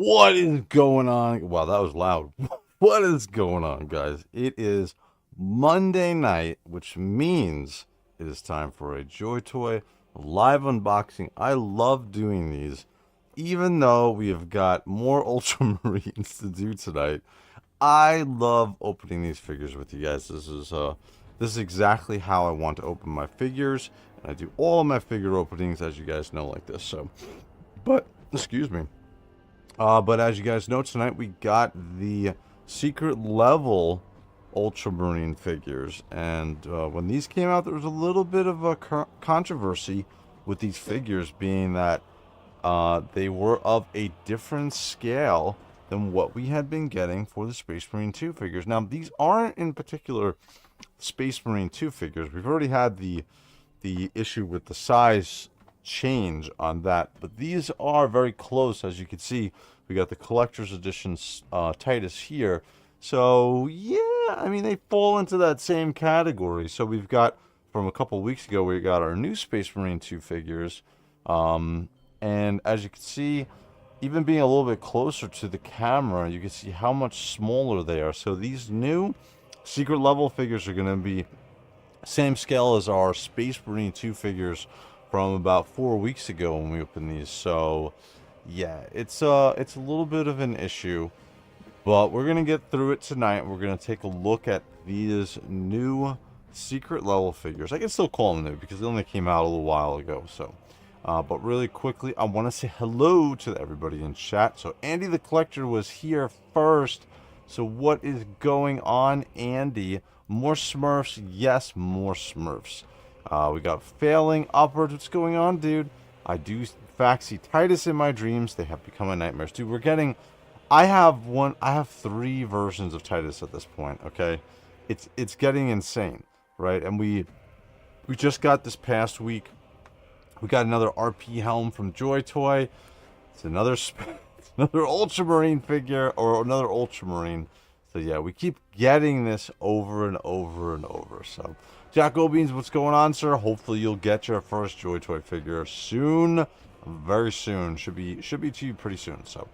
What is going on? Wow, that was loud. What is going on, guys? It is Monday night, which means it is time for a Joy Toy live unboxing. I love doing these, even though we have got more Ultramarines to do tonight. I love opening these figures with you guys. This is exactly how I want to open my figures, and I do all of my figure openings, as you guys know, like this. But excuse me. But as you guys know, tonight we got the secret level Ultramarine figures, and when these came out, there was a little bit of a controversy with these figures, being that they were of a different scale than what we had been getting for the Space Marine 2 figures. Now, these aren't in particular Space Marine 2 figures. We've already had the issue with the size change on that, but these are very close. As you can see, we got the collector's edition Titus here, so yeah, I mean, they fall into that same category. So we've got, from a couple weeks ago, we got our new Space Marine 2 figures, and as you can see, even being a little bit closer to the camera, you can see how much smaller they are. So these new secret level figures are going to be same scale as our Space Marine 2 figures from about 4 weeks ago when we opened these. So yeah, it's a little bit of an issue, but we're gonna get through it tonight. We're gonna take a look at these new secret level figures. I can still call them new because they only came out a little while ago. So but really quickly, I want to say hello to everybody in chat. So Andy the Collector was here first. So what is going on, Andy? More Smurfs? Yes, more Smurfs. We got Failing Upwards. What's going on, dude? I do in fact see Titus in my dreams. They have become my nightmares. Dude, we're getting... I have 3 versions of Titus at this point, okay? It's getting insane, right? And we just got this past week. We got another RP helm from Joy Toy. It's another Ultramarine figure, or another Ultramarine. So yeah, we keep getting this over and over and over. So Jack Obeans, what's going on, sir? Hopefully you'll get your first Joy Toy figure soon, very soon. Should be to you pretty soon. So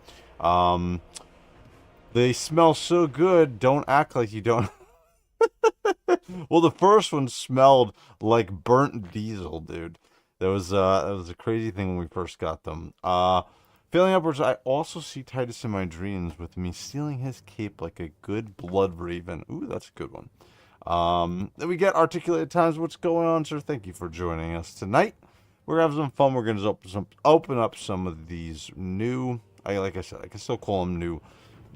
they smell so good. Don't act like you don't. Well, the first one smelled like burnt diesel, dude. That was a crazy thing when we first got them. Failing Upwards, I also see Titus in my dreams with me stealing his cape like a good blood raven. Ooh, that's a good one. Then we get Articulated Times. What's going on, sir? Thank you for joining us tonight. We're going to have some fun. We're going to open up some of these new, like I said, I can still call them new,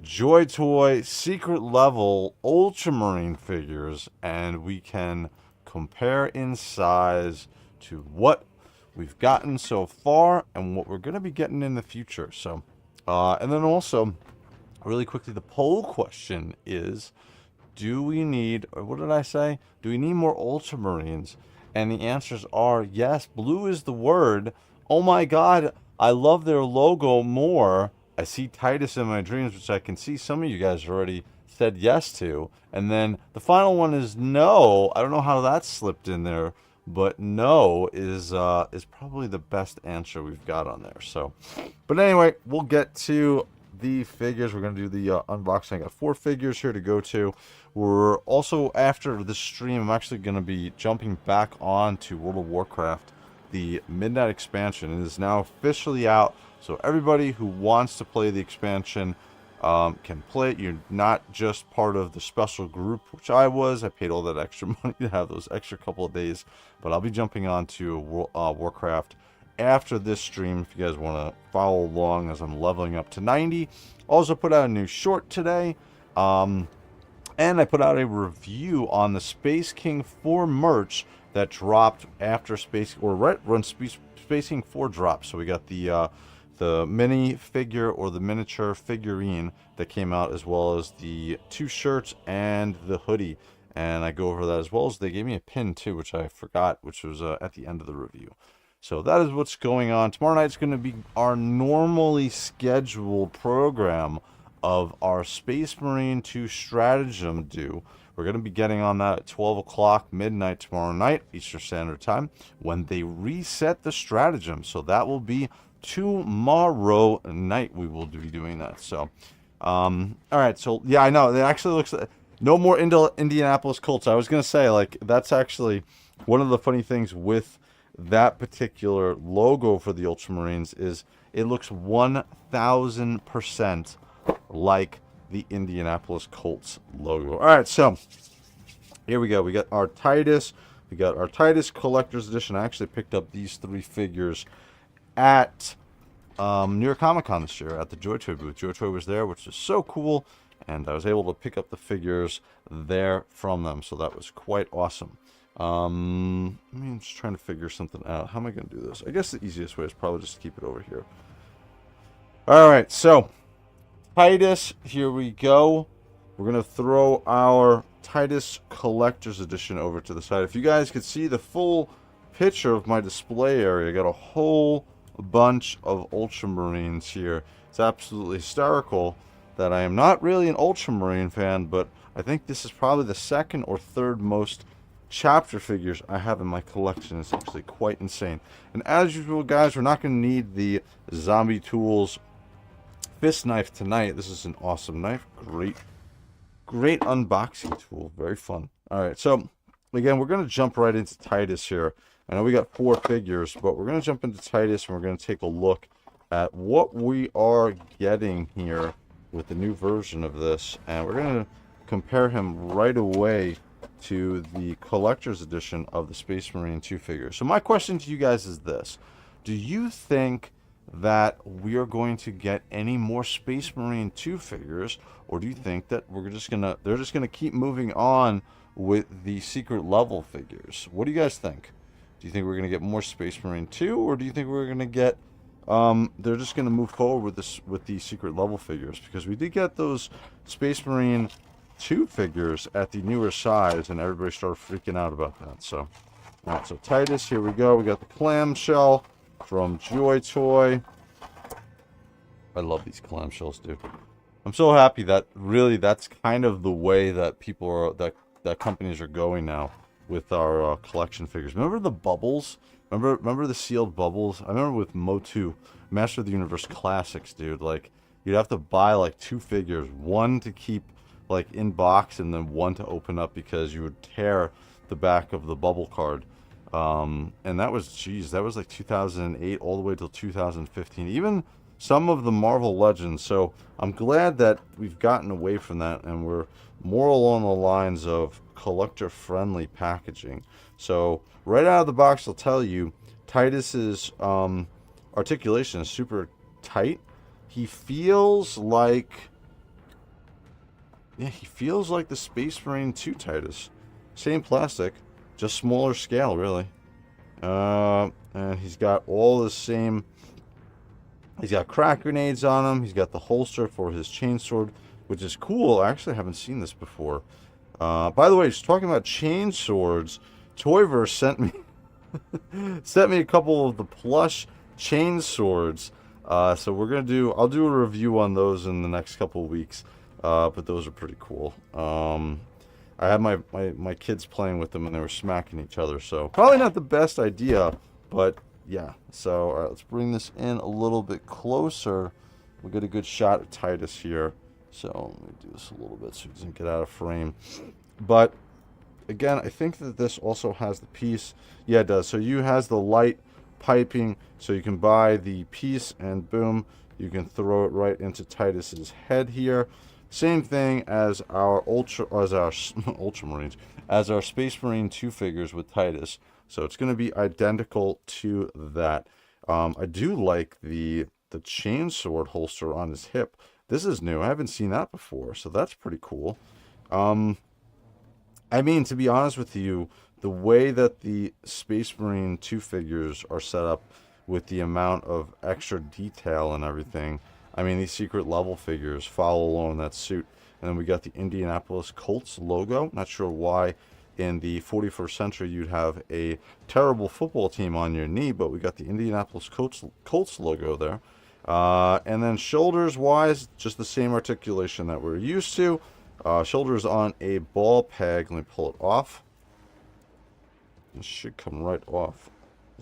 Joy Toy secret level Ultramarine figures, and we can compare in size to what we've gotten so far and what we're going to be getting in the future. So and then also, really quickly, the poll question is, do we need, or what did I say? Do we need more Ultramarines? And the answers are yes. Blue is the word. Oh my god, I love their logo more. I see Titus in my dreams, which I can see some of you guys already said yes to. And then the final one is no. I don't know how that slipped in there, but no is probably the best answer we've got on there. So, but anyway, we'll get to the figures. We're going to do the unboxing. I got 4 figures here to go to. We're also, after this stream, I'm actually going to be jumping back on to World of Warcraft. The Midnight expansion is now officially out, so everybody who wants to play the expansion can play it. You're not just part of the special group, which I was. I paid all that extra money to have those extra couple of days, but I'll be jumping on to Warcraft after this stream if you guys want to follow along as I'm leveling up to 90. Also put out a new short today, and I put out a review on the Space King 4 merch that dropped after Space, or right when Space King 4 dropped. So we got the mini figure, or the miniature figurine that came out, as well as the 2 shirts and the hoodie, and I go over that, as well as they gave me a pin too, which I forgot, which was at the end of the review. So that is what's going on. Tomorrow night's going to be our normally scheduled program of our Space Marine 2 stratagem due. We're going to be getting on that at 12 o'clock midnight tomorrow night, Eastern Standard Time, when they reset the stratagem. So that will be tomorrow night we will be doing that. So, all right. So, yeah, I know. It actually looks like no more Indianapolis Colts. I was going to say, like, that's actually one of the funny things with that particular logo for the Ultramarines is it looks 1,000% like the Indianapolis Colts logo. All right, so here we go. We got our Titus. We got our Titus Collector's Edition. I actually picked up these 3 figures at New York Comic Con this year at the JOYTOY booth. JOYTOY was there, which is so cool, and I was able to pick up the figures there from them, so that was quite awesome. I'm just trying to figure something out. How am I going to do this? I guess the easiest way is probably just to keep it over here. All right, so Titus, here we go. We're going to throw our Titus Collector's Edition over to the side. If you guys could see the full picture of my display area, I got a whole bunch of Ultramarines here. It's absolutely hysterical that I am not really an Ultramarine fan, but I think this is probably the second or third most chapter figures I have in my collection. It's actually quite insane. And as usual, guys, we're not going to need the Zombie Tools fist knife tonight. This is an awesome knife. Great unboxing tool. Very fun. All right, so again, we're going to jump right into Titus here. I know we got 4 figures, but we're going to jump into Titus and we're going to take a look at what we are getting here with the new version of this. And we're going to compare him right away to the collector's edition of the Space Marine 2 figure. So my question to you guys is this. Do you think that we are going to get any more Space Marine 2 figures, or do you think that they're just gonna keep moving on with the secret level figures? What do you guys think? Do you think we're gonna get more Space Marine 2, or do you think we're gonna get they're just gonna move forward with the secret level figures? Because we did get those Space Marine 2 figures at the newer size, and everybody started freaking out about that. So, all right, so Titus, here we go. We got the clamshell from JOYTOY. I love these clamshells, dude. I'm so happy that really that's kind of the way that people are, that companies are going now with our collection figures. Remember the bubbles? Remember the sealed bubbles? I remember with Motu, Master of the Universe Classics, dude. Like, you'd have to buy like 2 figures, one to keep like in box and then one to open up because you would tear the back of the bubble card. And that was, geez, that was like 2008 all the way till 2015. Even some of the Marvel Legends. So I'm glad that we've gotten away from that and we're more along the lines of collector-friendly packaging. So right out of the box, I'll tell you, Titus's articulation is super tight. He feels like, yeah, he feels like the Space Marine 2 Titus. Same plastic, just smaller scale, really. And he's got all the same. He's got crack grenades on him. He's got the holster for his chainsword, which is cool. I actually haven't seen this before. By the way, just talking about chainswords, Toyverse sent me a couple of the plush chainswords. So we're gonna do. I'll do a review on those in the next couple of weeks. But those are pretty cool. I had my kids playing with them and they were smacking each other. So probably not the best idea, but yeah. So all right, let's bring this in a little bit closer. We'll get a good shot of Titus here. So let me do this a little bit so he doesn't get out of frame. But again, I think that this also has the piece. Yeah, it does. So you has the light piping, so you can buy the piece and boom, you can throw it right into Titus's head here. Same thing as our Ultramarines, as our Space Marine 2 figures with Titus. So it's going to be identical to that. I do like the chainsword holster on his hip. This is new. I haven't seen that before, so that's pretty cool. I mean, to be honest with you, the way that the Space Marine 2 figures are set up with the amount of extra detail and everything, I mean, these secret level figures follow along in that suit. And then we got the Indianapolis Colts logo. Not sure why in the 41st century you'd have a terrible football team on your knee, but we got the Indianapolis Colts logo there. And then shoulders-wise, just the same articulation that we're used to. Shoulders on a ball peg. Let me pull it off. This should come right off.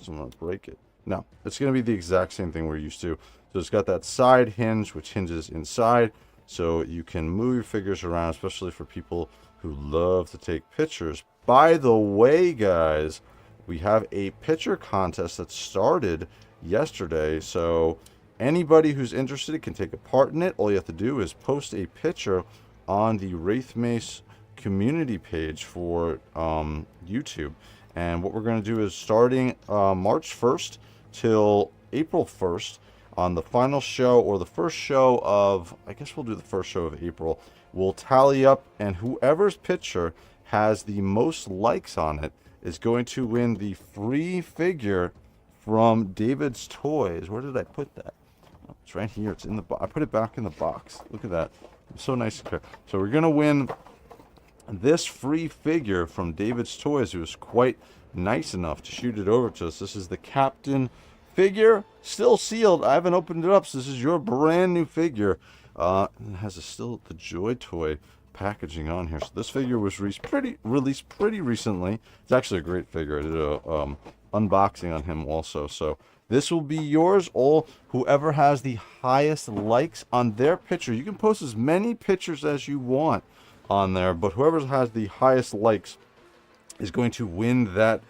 So I'm going to break it. No, it's going to be the exact same thing we're used to. So it's got that side hinge, which hinges inside. So you can move your figures around, especially for people who love to take pictures. By the way, guys, we have a picture contest that started yesterday. So anybody who's interested can take a part in it. All you have to do is post a picture on the WraithMace community page for YouTube. And what we're going to do is starting March 1st till April 1st on the final show, or the first show of, I guess we'll do the first show of April, we'll tally up, and whoever's picture has the most likes on it is going to win the free figure from David's Toys. Where did I put that? Oh, it's right here. It's in the box. I put it back in the box. Look at that. It's so nice to care. So we're going to win this free figure from David's Toys, who was quite nice enough to shoot it over to us. This is the Captain figure, still sealed. I haven't opened it up, so this is your brand new figure. It has still the JOYTOY packaging on here. So this figure was released pretty recently. It's actually a great figure. I did a unboxing on him also. So this will be yours. Whoever has the highest likes on their picture, you can post as many pictures as you want on there, but whoever has the highest likes is going to win that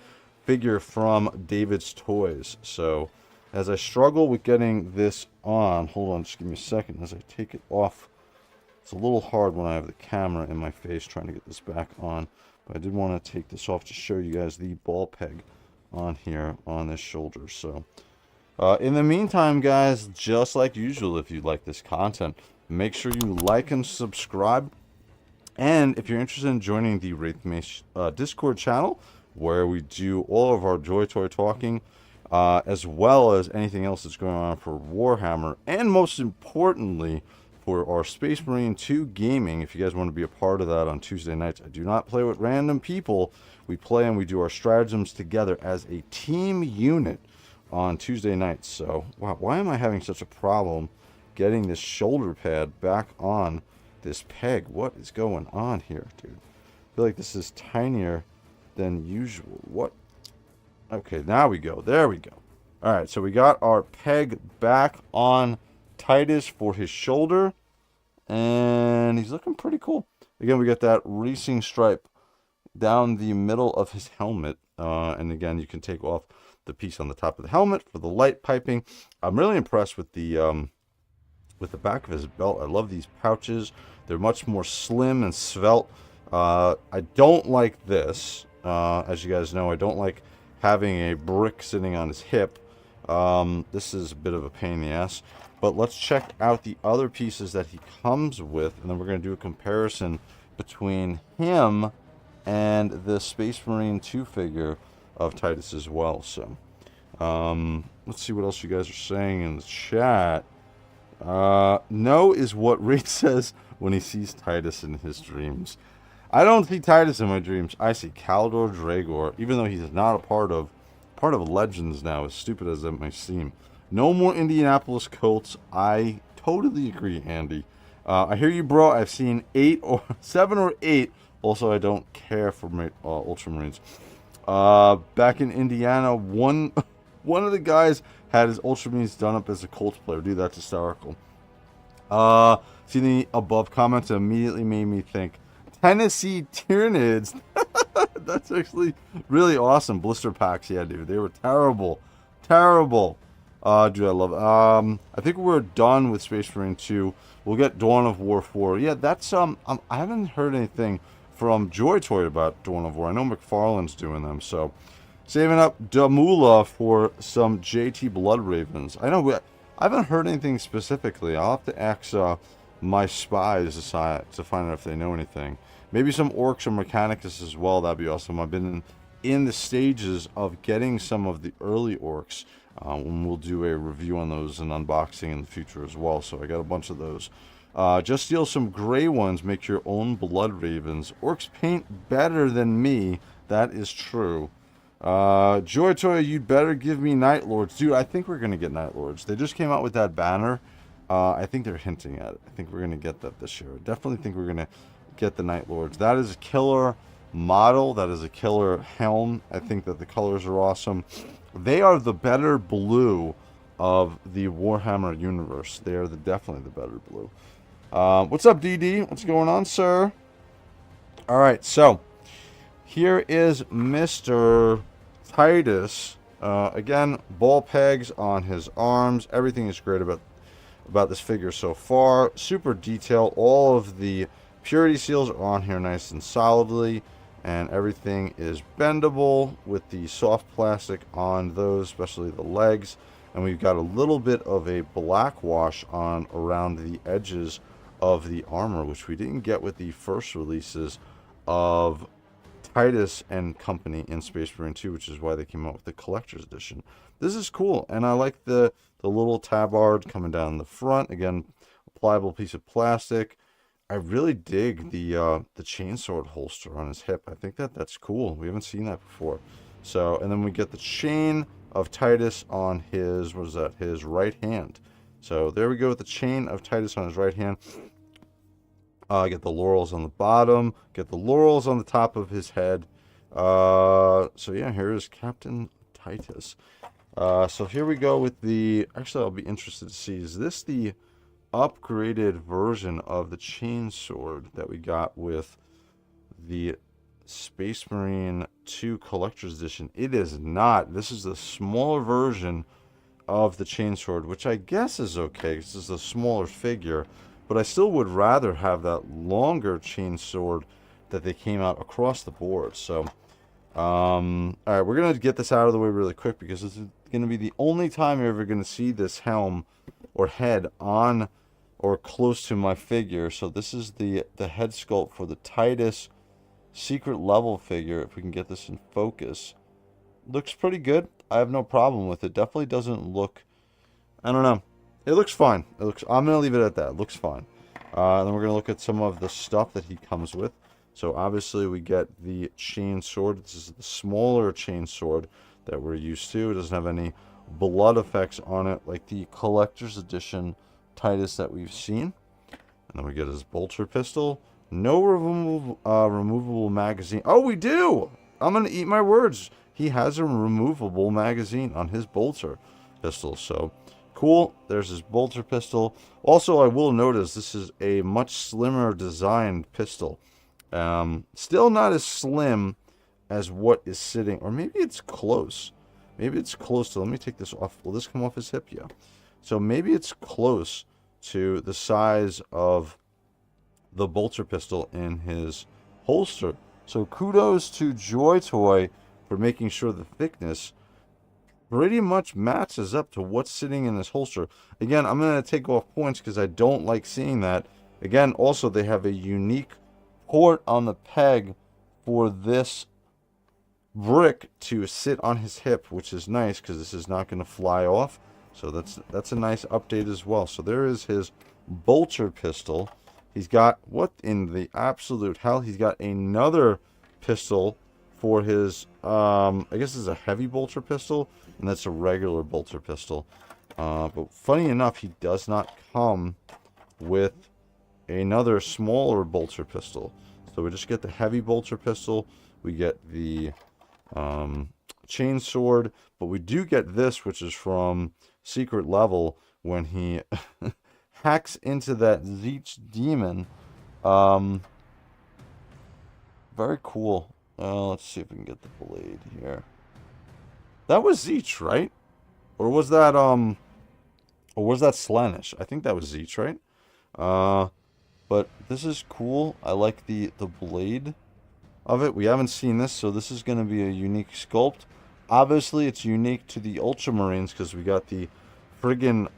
figure from David's Toys. So as I struggle with getting this on, hold on, just give me a second as I take it off. It's a little hard when I have the camera in my face trying to get this back on, but I did want to take this off to show you guys the ball peg on here on this shoulder. So in the meantime, guys, just like usual, if you like this content, make sure you like and subscribe. And if you're interested in joining the WraithMace Discord channel, where we do all of our JOYTOY talking, as well as anything else that's going on for Warhammer, and most importantly, for our Space Marine 2 gaming, if you guys want to be a part of that on Tuesday nights. I do not play with random people. We play and we do our stratagems together as a team unit on Tuesday nights. So, wow, why am I having such a problem getting this shoulder pad back on this peg? What is going on here, dude? I feel like this is tinier than usual. What? Okay, now we go. There we go. All right, so we got our peg back on Titus for his shoulder, and he's looking pretty cool. Again, we got that racing stripe down the middle of his helmet, and again, you can take off the piece on the top of the helmet for the light piping. I'm really impressed with the back of his belt. I love these pouches. They're much more slim and svelte. I don't like this. As you guys know, I don't like having a brick sitting on his hip. This is a bit of a pain in the ass. But let's check out the other pieces that he comes with, and then we're going to do a comparison between him and the Space Marine 2 figure of Titus as well. So, let's see what else you guys are saying in the chat. No is what Reed says when he sees Titus in his dreams. I don't see Titus in my dreams. I see Kaldor Dragor, even though he's not a part of Legends now, as stupid as that may seem. No more Indianapolis Colts. I totally agree, Andy. I hear you, bro. I've seen 7 or 8. Also, I don't care for Ultramarines. Back in Indiana, one of the guys had his Ultramarines done up as a Colts player. Dude, that's hysterical. Seeing the above comments immediately made me think Tennessee Tyranids. That's actually really awesome. Blister packs, yeah, dude. They were terrible. Terrible. Dude, I love it. I think we're done with Space Marine 2. We'll get Dawn of War 4. Yeah, that's, I haven't heard anything from JOYTOY about Dawn of War. I know McFarlane's doing them, so saving up Damula for some JT Blood Ravens. I know, I haven't heard anything specifically. I'll have to ask my spies to find out if they know anything. Maybe some Orcs or Mechanicus as well. That'd be awesome. I've been in the stages of getting some of the early Orcs. And we'll do a review on those and unboxing in the future as well. So I got a bunch of those. Just steal some gray ones. Make your own Blood Ravens. Orcs paint better than me. That is true. JOYTOY, you'd better give me Night Lords. Dude, I think we're going to get Night Lords. They just came out with that banner. I think they're hinting at it. I think we're going to get that this year. I definitely think we're going to get the Night Lords. That is a killer model. That is a killer helm. I think that the colors are awesome. They are the better blue of the Warhammer universe. They are definitely the better blue. What's up, DD? What's going on, sir? All right, so here is Mr. Titus. Again, ball pegs on his arms. Everything is great about this figure so far. Super detailed. All of the purity seals are on here nice and solidly, and everything is bendable with the soft plastic on those, especially the legs. And we've got a little bit of a black wash on around the edges of the armor, which we didn't get with the first releases of Titus and company in Space Marine 2, which is why they came out with the collector's edition. This is cool, and I like the little tabard coming down the front. Again, a pliable piece of plastic. I really dig the chainsword holster on his hip. I think that's cool. We haven't seen that before. So, and then we get the chain of Titus on his, what is that, his right hand. So there we go with the chain of Titus on his right hand. Get the laurels on the bottom. Get the laurels on the top of his head. So yeah, here is Captain Titus. So here we go with the... Actually, I'll be interested to see, is this the upgraded version of the chainsword that we got with the Space Marine 2 Collector's Edition? It is not. This is the smaller version of the chainsword, which I guess is okay. This is a smaller figure. But I still would rather have that longer chainsword that they came out across the board. So, alright, we're going to get this out of the way really quick, because this is going to be the only time you're ever going to see this helm or head on or close to my figure. So this is the head sculpt for the Titus secret level figure. If we can get this in focus. Looks pretty good. I have no problem with it. Definitely doesn't look... I don't know. It looks fine. It looks. I'm going to leave it at that. It looks fine. And then we're going to look at some of the stuff that he comes with. So obviously we get the chain sword. This is the smaller chain sword that we're used to. It doesn't have any blood effects on it like the collector's edition Titus that we've seen. And then we get his bolter pistol. No removable magazine. Oh, we do! I'm going to eat my words. He has a removable magazine on his bolter pistol. So... cool. There's his bolter pistol. Also, I will notice this is a much slimmer designed pistol. Still not as slim as what is sitting, or maybe it's close. Maybe it's close to, let me take this off. Will this come off his hip? Yeah. So maybe it's close to the size of the bolter pistol in his holster. So kudos to JOYTOY for making sure the thickness pretty much matches up to what's sitting in this holster. Again, I'm going to take off points because I don't like seeing that. Again, also they have a unique port on the peg for this brick to sit on his hip, which is nice because this is not going to fly off. So that's a nice update as well. So there is his bolter pistol. He's got, what in the absolute hell? He's got another pistol for his, I guess it's a heavy bolter pistol. And that's a regular bolter pistol. But funny enough, he does not come with another smaller bolter pistol. So we just get the heavy bolter pistol. We get the chain sword. But we do get this, which is from secret level when he hacks into that Zeech demon. Very cool. Let's see if we can get the blade here. That was Zeech, right? Or was that Slaanesh? I think that was Zeech, right? But this is cool. I like the blade of it. We haven't seen this, so this is going to be a unique sculpt. Obviously, it's unique to the Ultramarines because we got the friggin'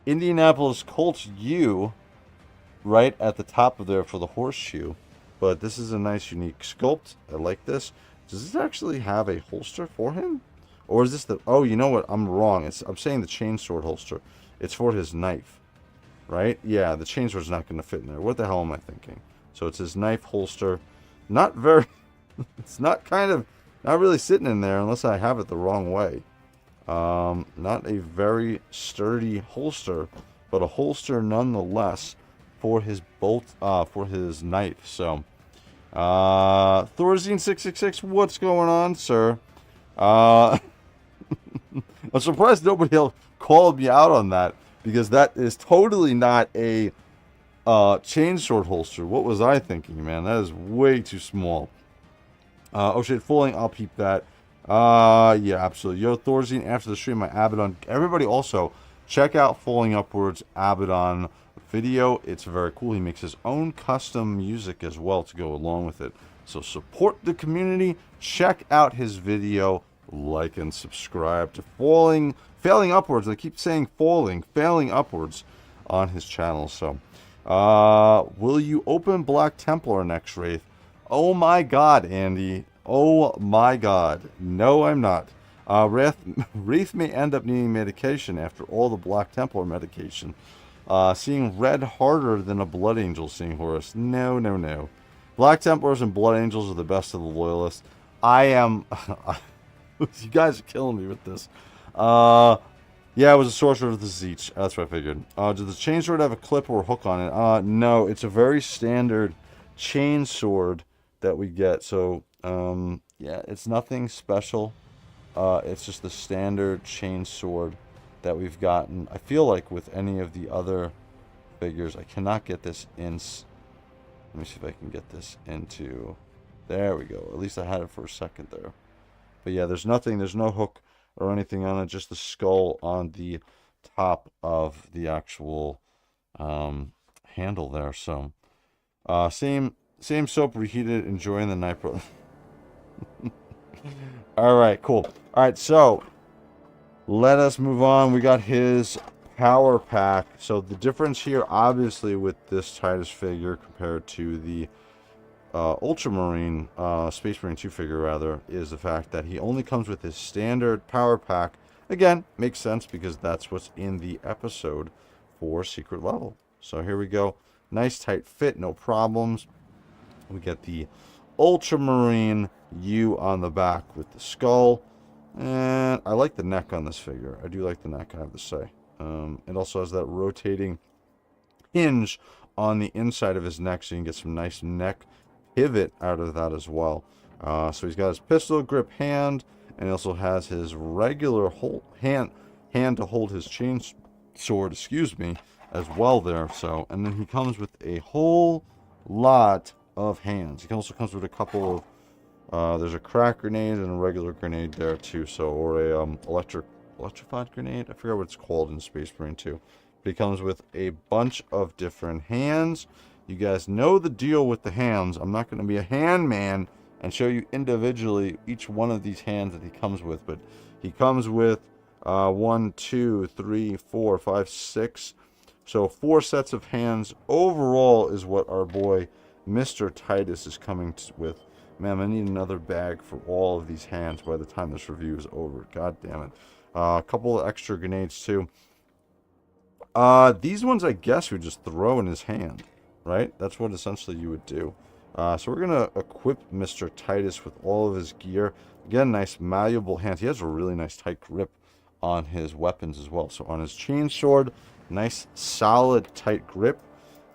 Indianapolis Colts U right at the top of there for the horseshoe. But this is a nice, unique sculpt. I like this. Does this actually have a holster for him? Or is this the... Oh, you know what? I'm wrong. I'm saying the chainsword holster. It's for his knife. Right? Yeah, the chainsword's not going to fit in there. What the hell am I thinking? So it's his knife holster. Not very... it's not really sitting in there unless I have it the wrong way. Not a very sturdy holster, but a holster nonetheless for his bolt, for his knife. So, Thorazine666, what's going on, sir? I'm surprised nobody else called me out on that, because that is totally not a chainsword holster. What was I thinking, man? That is way too small. Oh shit, Fulling, I'll peep that. Yeah, absolutely. Yo, Thorazine, after the stream, my Abaddon. Everybody also, check out Falling Upwards Abaddon video. It's very cool. He makes his own custom music as well to go along with it. So support the community. Check out his video. Like and subscribe to Failing Upwards. I keep saying Failing Upwards on his channel. So, will you open Black Templar next, Wraith? Oh my god, Andy. Oh my god. No, I'm not. Wraith may end up needing medication after all the Black Templar medication. Seeing red harder than a Blood Angel, seeing Horus. No, no, no. Black Templars and Blood Angels are the best of the Loyalists. I am... you guys are killing me with this. Yeah, it was a Sorcerer of the Zeech. That's what I figured. Does the chainsword have a clip or a hook on it? No, it's a very standard chainsword that we get. So, yeah, it's nothing special. It's just the standard chainsword that we've gotten. I feel like with any of the other figures, I cannot get this in. Let me see if I can get this into. There we go. At least I had it for a second there. But yeah, there's nothing. There's no hook or anything on it. Just the skull on the top of the actual handle there. So, same soap reheated. Enjoying the night, bro. All right, cool. All right, so let us move on. We got his power pack. So the difference here, obviously, with this Titus figure compared to the Ultramarine, Space Marine 2 figure, rather, is the fact that he only comes with his standard power pack. Again, makes sense because that's what's in the episode for Secret Level. So here we go. Nice tight fit, no problems. We get the Ultramarine U on the back with the skull. And I like the neck on this figure. I do like the neck, I have to say. It also has that rotating hinge on the inside of his neck, so you can get some nice neck pivot out of that as well. So he's got his pistol grip hand, and he also has his regular hand to hold his chain sword, excuse me, as well there. So, and then he comes with a whole lot of hands. He also comes with a couple of there's a crack grenade and a regular grenade there too. So, or a electrified grenade. I forget what it's called in Space Marine 2. But he comes with a bunch of different hands. You guys know the deal with the hands. I'm not going to be a hand man and show you individually each one of these hands that he comes with. But he comes with 1, 2, 3, 4, 5, 6. So 4 sets of hands overall is what our boy Mr. Titus is coming with. Man, I need another bag for all of these hands by the time this review is over. God damn it. A couple of extra grenades too. These ones I guess we just throw in his hand, right? That's what essentially you would do. So we're going to equip Mr. Titus with all of his gear. Again, nice malleable hands. He has a really nice tight grip on his weapons as well. So on his chain sword, nice solid tight grip.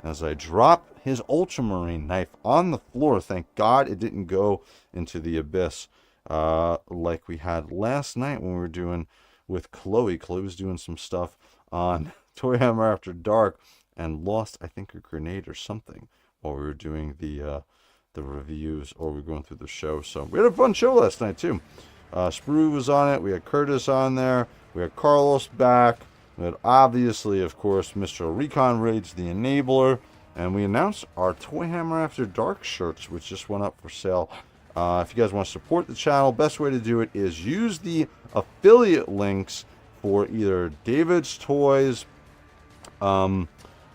As I drop his Ultramarine knife on the floor, thank God it didn't go into the abyss like we had last night when we were doing with Chloe. Chloe was doing some stuff on Warhammer After Dark and lost, I think, a grenade or something while we were doing the reviews, or we were going through the show. So we had a fun show last night too. Sprue was on it. We had Curtis on there. We had Carlos back. We had, obviously, of course, Mr. Recon Rage, the Enabler. And we announced our Toyhammer After Dark shirts, which just went up for sale. If you guys want to support the channel, best way to do it is use the affiliate links for either David's Toys, Cool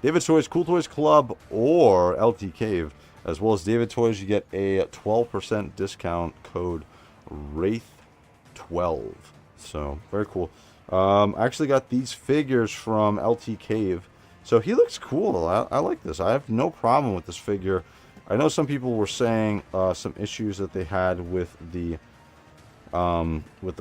Toys Club, or LT Cave. As well as David Toys, you get a 12% discount code WRAITH12. So, very cool. I actually got these figures from LT Cave. So he looks cool. I like this. I have no problem with this figure. I know some people were saying some issues that they had with the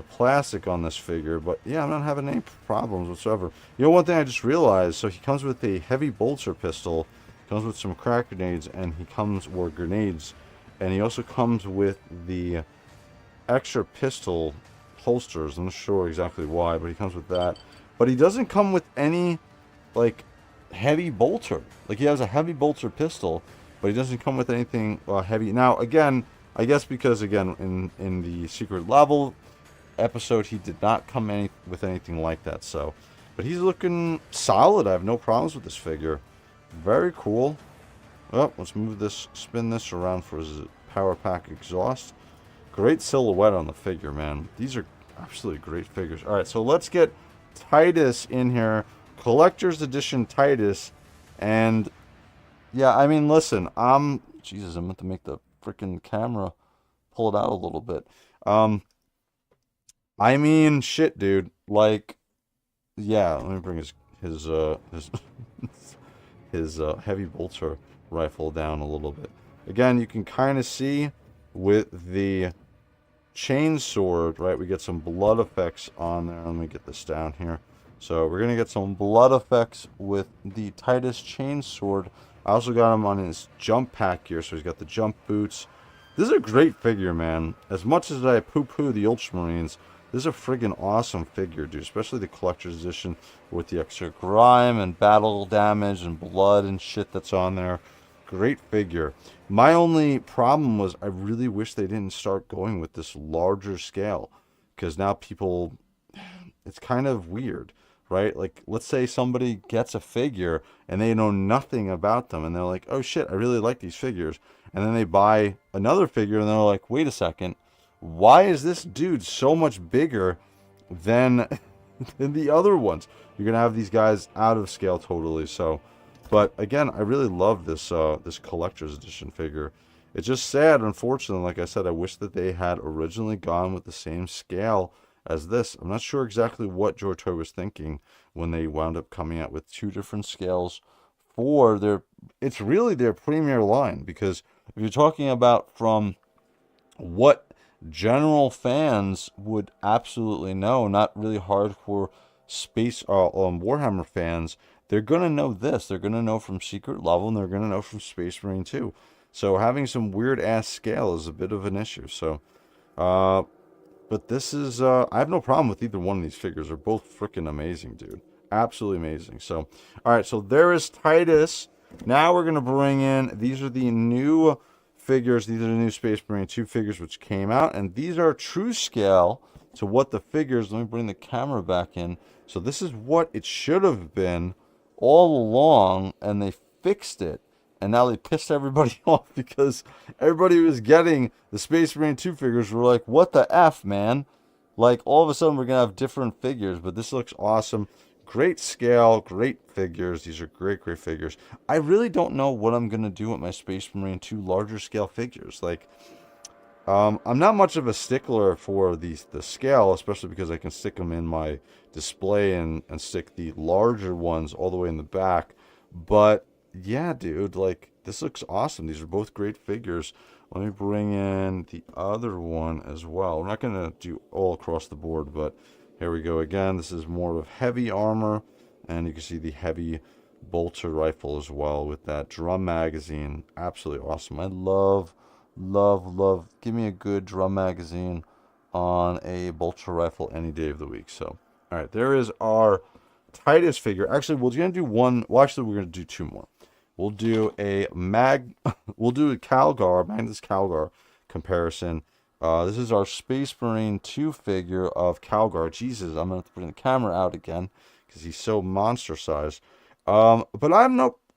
plastic on this figure, but yeah, I'm not having any problems whatsoever. You know, one thing I just realized, so he comes with a heavy bolter pistol, Comes with some crack grenades, and he comes, or grenades, and he also comes with the extra pistol holsters. I'm not sure exactly why, but he comes with that. But he doesn't come with any, like, heavy bolter. Like, he has a heavy bolter pistol, but he doesn't come with anything heavy. Now, again, I guess because, again, in the secret level episode, he did not come with anything like that, so. But he's looking solid. I have no problems with this figure. Very cool. Oh, let's move this, spin this around for his power pack exhaust. Great silhouette on the figure, man. These are absolutely great figures. All right, so let's get Titus in here. Collector's Edition Titus. And, yeah, I mean, listen, Jesus, I meant to make the freaking camera pull it out a little bit. I mean, shit, dude. Like, yeah, let me bring his his heavy bolter rifle down a little bit. Again, you can kind of see with the chain sword, right? We get some blood effects on there. Let me get this down here. So we're gonna get some blood effects with the Titus chain sword. I also got him on his jump pack here, so he's got the jump boots. This is a great figure, man. As much as I poo-poo the Ultramarines, this is a friggin' awesome figure, dude. Especially the collector's edition with the extra grime and battle damage and blood and shit that's on there. Great figure. My only problem was I really wish they didn't start going with this larger scale. Because now people... It's kind of weird, right? Like, let's say somebody gets a figure and they know nothing about them. And they're like, oh shit, I really like these figures. And then they buy another figure and they're like, wait a second. Why is this dude so much bigger than the other ones? You're gonna have these guys out of scale totally. So, but again, I really love this this collector's edition figure. It's just sad, unfortunately. Like I said, I wish that they had originally gone with the same scale as this. I'm not sure exactly what JOYTOY was thinking when they wound up coming out with two different scales for their. It's really their premier line, because if you're talking about from what general fans would absolutely know, not really hardcore space Warhammer fans, they're gonna know this. They're gonna know from Secret Level, and they're gonna know from Space Marine 2. So having some weird ass scale is a bit of an issue. So, but this is I have no problem with either one of these figures. They're both freaking amazing, dude. Absolutely amazing. So, all right. So there is Titus. Now we're gonna bring in. These are the new figures. These are the new Space Marine 2 figures which came out, and these are true scale to what the figures. Let me bring the camera back in. So this is what it should have been all along, and they fixed it, and now they pissed everybody off because everybody who was getting the Space Marine 2 figures were like, what the F, man? Like, all of a sudden we're gonna have different figures, but this looks awesome. Great scale, great figures. These are great figures. I really don't know what I'm going to do with my Space Marine 2 larger scale figures. Like, I'm not much of a stickler for the scale, especially because I can stick them in my display and stick the larger ones all the way in the back. But, yeah, dude, like, this looks awesome. These are both great figures. Let me bring in the other one as well. We're not going to do all across the board, but... here we go again. This is more of heavy armor, and you can see the heavy bolter rifle as well with that drum magazine. Absolutely awesome. I love. Give me a good drum magazine on a bolter rifle any day of the week. So, all right, there is our Titus figure. Actually, we're gonna do one. Well, actually, we're gonna do two more. We'll do a we'll do a Calgar, Magnus Calgar comparison. This is our Space Marine 2 figure of Calgar. Jesus, I'm going to have to bring the camera out again because he's so monster sized. But I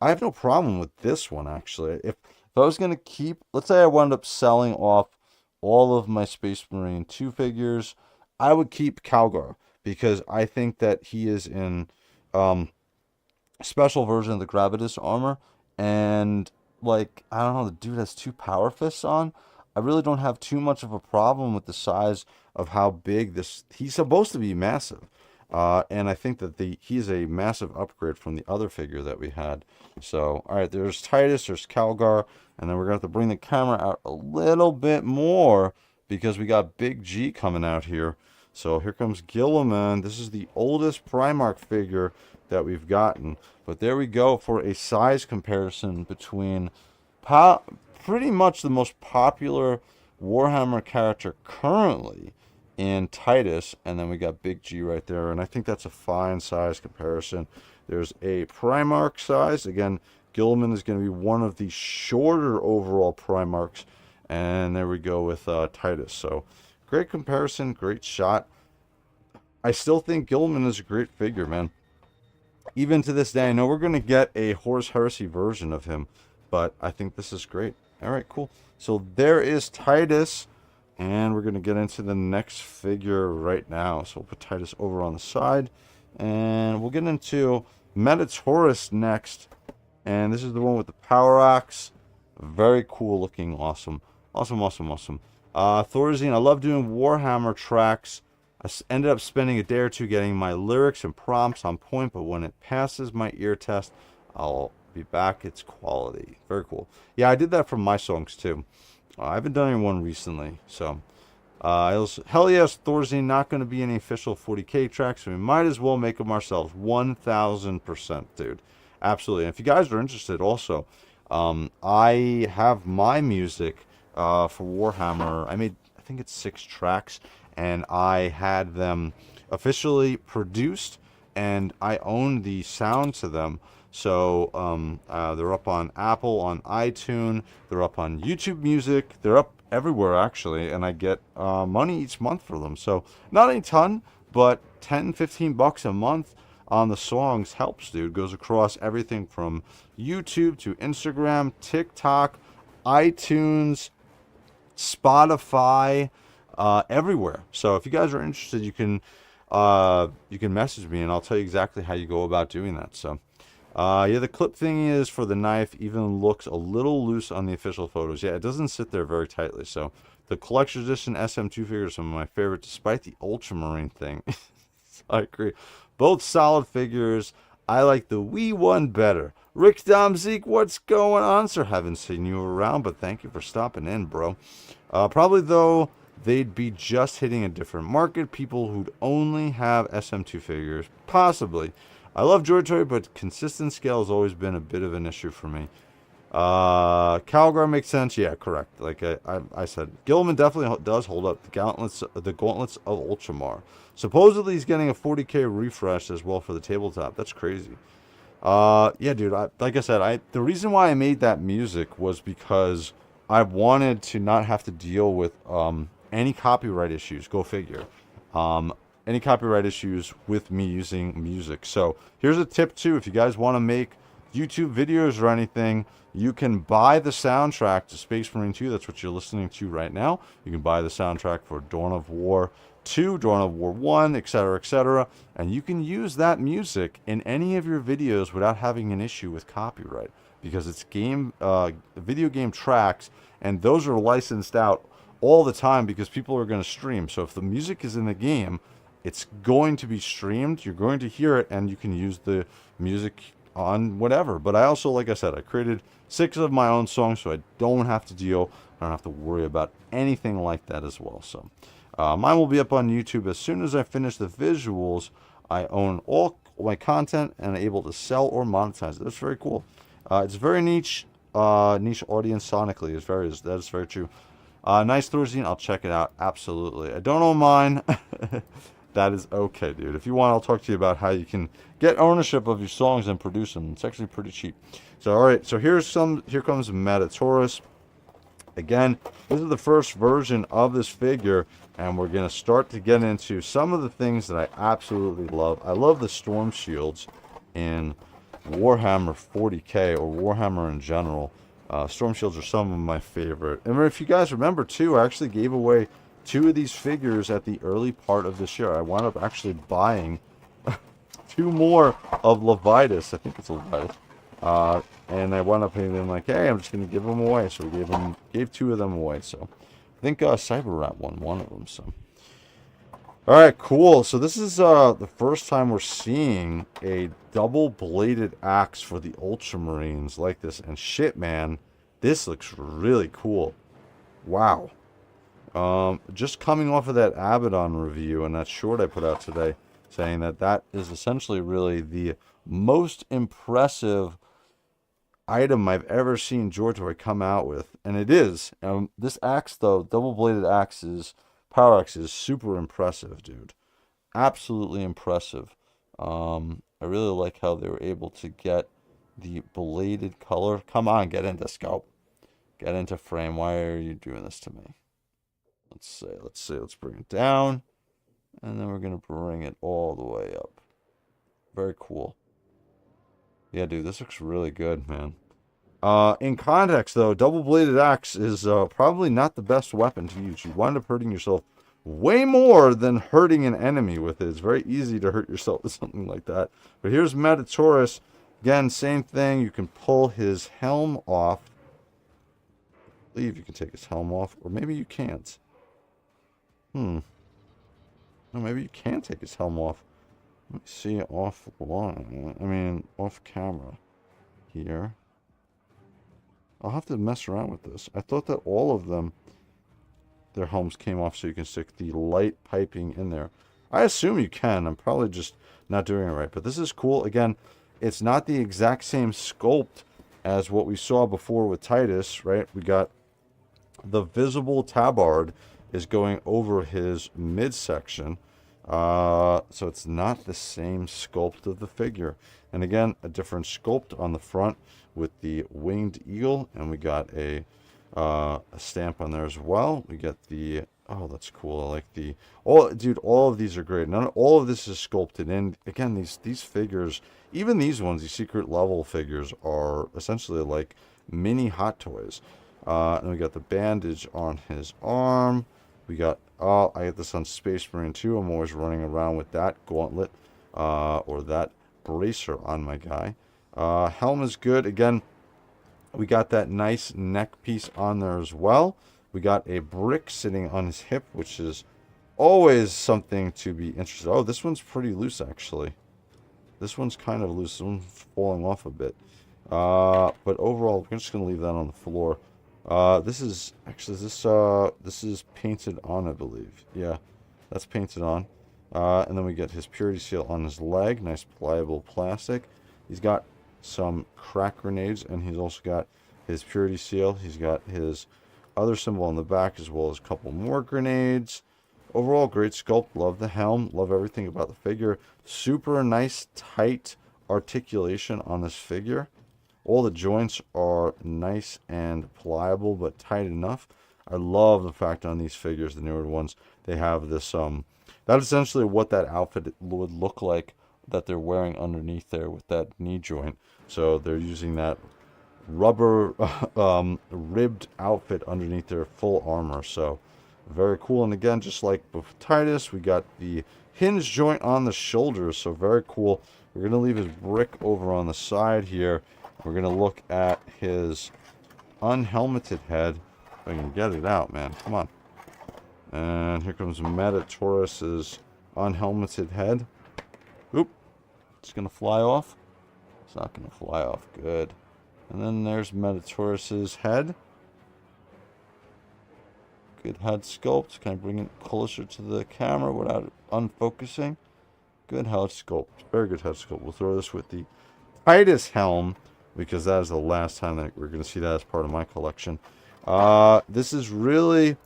have no problem with this one, actually. If I was going to keep, let's say I wound up selling off all of my Space Marine 2 figures, I would keep Calgar because I think that he is in a special version of the Gravitas armor. And, like, I don't know, the dude has 2 power fists on. I really don't have too much of a problem with the size of how big this... He's supposed to be massive. And I think that he's a massive upgrade from the other figure that we had. So, alright, there's Titus, there's Calgar, and then we're going to have to bring the camera out a little bit more because we got Big G coming out here. So here comes Guilliman. This is the oldest Primarch figure that we've gotten. But there we go for a size comparison between pretty much the most popular Warhammer character currently in Titus, and then we got Big G right there, and I think that's a fine size comparison. There's a Primarch size. Again, Guilliman is going to be one of the shorter overall Primarchs, and there we go with Titus. So great comparison, great shot. I still think Guilliman is a great figure, man. Even to this day, I know we're going to get a Horus Heresy version of him, but I think this is great. All right, cool. So there is Titus, and we're going to get into the next figure right now. So we'll put Titus over on the side, and we'll get into Metaurus next. And this is the one with the power axe. Very cool looking, awesome. Awesome. Thorazine, I love doing Warhammer tracks. I ended up spending a day or two getting my lyrics and prompts on point, but when it passes my ear test, I'll be back. It's quality. Very cool. Yeah, I did that for my songs too. I haven't done any one recently, so hell yes, Thorazine not going to be any official 40K tracks, so we might as well make them ourselves. 1000%, dude. Absolutely. And if you guys are interested, also, I have my music for Warhammer. I think it's 6 tracks. And I had them officially produced, and I own the sound to them. So they're up on Apple, on iTunes, they're up on YouTube Music, they're up everywhere actually, and I get money each month for them. So not a ton, but 10-15 bucks a month on the songs helps, dude. Goes across everything from YouTube to Instagram, TikTok, iTunes, Spotify, everywhere. So if you guys are interested, you can message me and I'll tell you exactly how you go about doing that. So yeah, the clip thing is for the knife even looks a little loose on the official photos. Yeah, it doesn't sit there very tightly. So the collector's edition SM2 figures are some of my favorite, despite the Ultramarine thing. I agree. Both solid figures. I like the wee one better. Rick Dom Zeke, what's going on, sir? Haven't seen you around, but thank you for stopping in, bro. Probably though, they'd be just hitting a different market. People who'd only have SM2 figures. Possibly. I love JOYTOY, but consistent scale has always been a bit of an issue for me. Calgar makes sense. Yeah, correct. Like I said, Guilliman definitely does hold up. The gauntlets of Ultramar. Supposedly he's getting a 40K refresh as well for the tabletop. That's crazy. Yeah, dude. Like I said, the reason why I made that music was because I wanted to not have to deal with any copyright issues. Go figure. Any copyright issues with me using music. So here's a tip too. If you guys want to make YouTube videos or anything, you can buy the soundtrack to Space Marine 2. That's what you're listening to right now. You can buy the soundtrack for Dawn of War 2, Dawn of War 1, etc., etc. And you can use that music in any of your videos without having an issue with copyright, because it's video game tracks, and those are licensed out all the time because people are going to stream. So if the music is in the game, it's going to be streamed. You're going to hear it, and you can use the music on whatever. But I also, like I said, I created 6 of my own songs, so I don't have to worry about anything like that as well. So mine will be up on YouTube as soon as I finish the visuals. I own all my content and able to sell or monetize it. That's very cool. It's very niche audience sonically. That is very true. Nice Thorazine, I'll check it out. Absolutely. I don't own mine. That is okay, dude. If you want, I'll talk to you about how you can get ownership of your songs and produce them. It's actually pretty cheap. So, all right. So here comes Metaurus. Again, this is the first version of this figure, and we're going to start to get into some of the things that I absolutely love. I love the storm shields in Warhammer 40K or Warhammer in general. Storm shields are some of my favorite. And if you guys remember, too, I actually gave away 2 of these figures at the early part of this year. I wound up actually buying 2 more of Levantus. I think it's Levantus. And I wound up paying them like, hey, I'm just going to give them away. So we gave 2 of them away. So I think Cyber Rat won one of them. So all right, cool. So this is the first time we're seeing a double-bladed axe for the Ultramarines like this. And shit, man, this looks really cool. Wow. Just coming off of that Abaddon review and that short I put out today. saying that that is essentially really the most impressive item I've ever seen JOYTOY come out with, and it is. This axe, though, double-bladed axes, power axe, is super impressive, dude. Absolutely impressive. I really like how they were able to get the bladed color. Come on, get into scope. Get into frame. Why are you doing this to me? Let's bring it down. And then we're going to bring it all the way up. Very cool. Yeah, dude, this looks really good, man. In context, though, double-bladed axe is probably not the best weapon to use. You wind up hurting yourself way more than hurting an enemy with it. It's very easy to hurt yourself with something like that. But here's Metaurus. Again, same thing. You can pull his helm off. I believe you can take his helm off, or maybe you can't. No, maybe you can take his helm off. Let me see it offline. I mean, off camera. Here. I'll have to mess around with this. I thought that all of them, their helms came off so you can stick the light piping in there. I assume you can. I'm probably just not doing it right. But this is cool. Again, it's not the exact same sculpt as what we saw before with Titus, right? We got the visible tabard is going over his midsection. So it's not the same sculpt of the figure. And again, a different sculpt on the front with the winged eagle. And we got a stamp on there as well. We get the, oh, that's cool. I like the, dude, all of these are great. All of this is sculpted in. Again, these figures, even these ones, these secret level figures, are essentially like mini Hot Toys. And we got the bandage on his arm. We got, I get this on Space Marine 2. I'm always running around with that gauntlet, or that bracer on my guy. Helm is good. Again, we got that nice neck piece on there as well. We got a brick sitting on his hip, which is always something to be interested in. Oh, this one's pretty loose, actually. This one's kind of loose. This one's falling off a bit. But overall, we're just going to leave that on the floor. This is painted on, I believe. Yeah, that's painted on. And then we get his purity seal on his leg. Nice pliable plastic. He's got some crack grenades, and he's also got his purity seal. He's got his other symbol on the back, as well as a couple more grenades. Overall, great sculpt. Love the helm. Love everything about the figure. Super nice, tight articulation on this figure. All the joints are nice and pliable, but tight enough. I love the fact on these figures, the newer ones, they have this, that's essentially what that outfit would look like that they're wearing underneath there with that knee joint. So they're using that rubber ribbed outfit underneath their full armor. So very cool. And again, just like with Titus, we got the hinge joint on the shoulders. So very cool. We're going to leave his brick over on the side here. We're going to look at his unhelmeted head. If I can get it out, man. Come on. And here comes Metaurus's unhelmeted head. Oop. It's going to fly off. It's not going to fly off. Good. And then there's Metaurus's head. Good head sculpt. Can I bring it closer to the camera without unfocusing? Good head sculpt. Very good head sculpt. We'll throw this with the Titus helm, because that is the last time that we're going to see that as part of my collection. This is really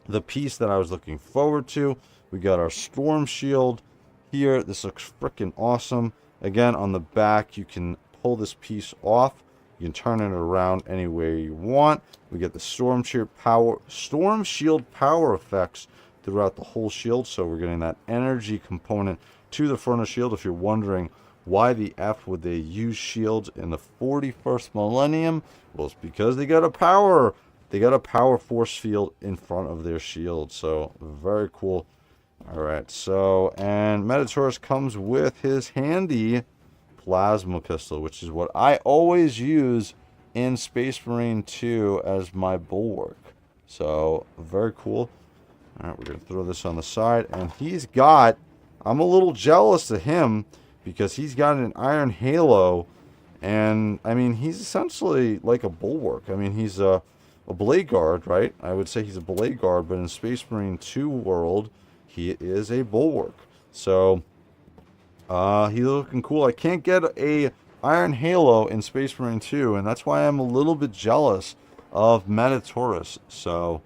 the piece that I was looking forward to. We got our storm shield here. This looks freaking awesome. Again, on the back, you can pull this piece off. You can turn it around any way you want. We get the storm shield power effects throughout the whole shield. So we're getting that energy component to the front of the shield. If you're wondering why the F would they use shields in the 41st millennium, well, it's because they got a power force field in front of their shield. So very cool. All right, so, and Metaurus comes with his handy plasma pistol, which is what I always use in Space Marine 2 as my bulwark. So very cool. All right, we're going to throw this on the side, and he's got, I'm a little jealous of him because he's got an iron halo, and I mean, he's essentially like a bulwark. I mean, he's a blade guard, right? I would say he's a blade guard, but in Space Marine 2 world, he is a bulwark. So He's looking cool. I can't get a Iron Halo in Space Marine 2, and that's why I'm a little bit jealous of Metaurus. So,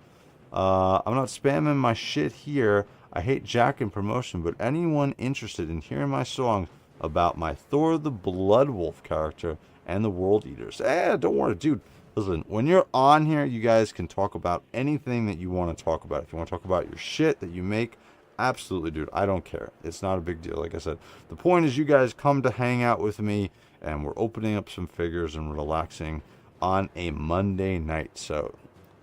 I'm not spamming my shit here. I hate Jack in promotion, but anyone interested in hearing my song about my Thor the Blood Wolf character and the World Eaters, don't worry, dude. Listen, when you're on here, you guys can talk about anything that you want to talk about. If you want to talk about your shit that you make, absolutely, dude. I don't care. It's not a big deal. Like I said, the point is you guys come to hang out with me, and we're opening up some figures and relaxing on a Monday night. So,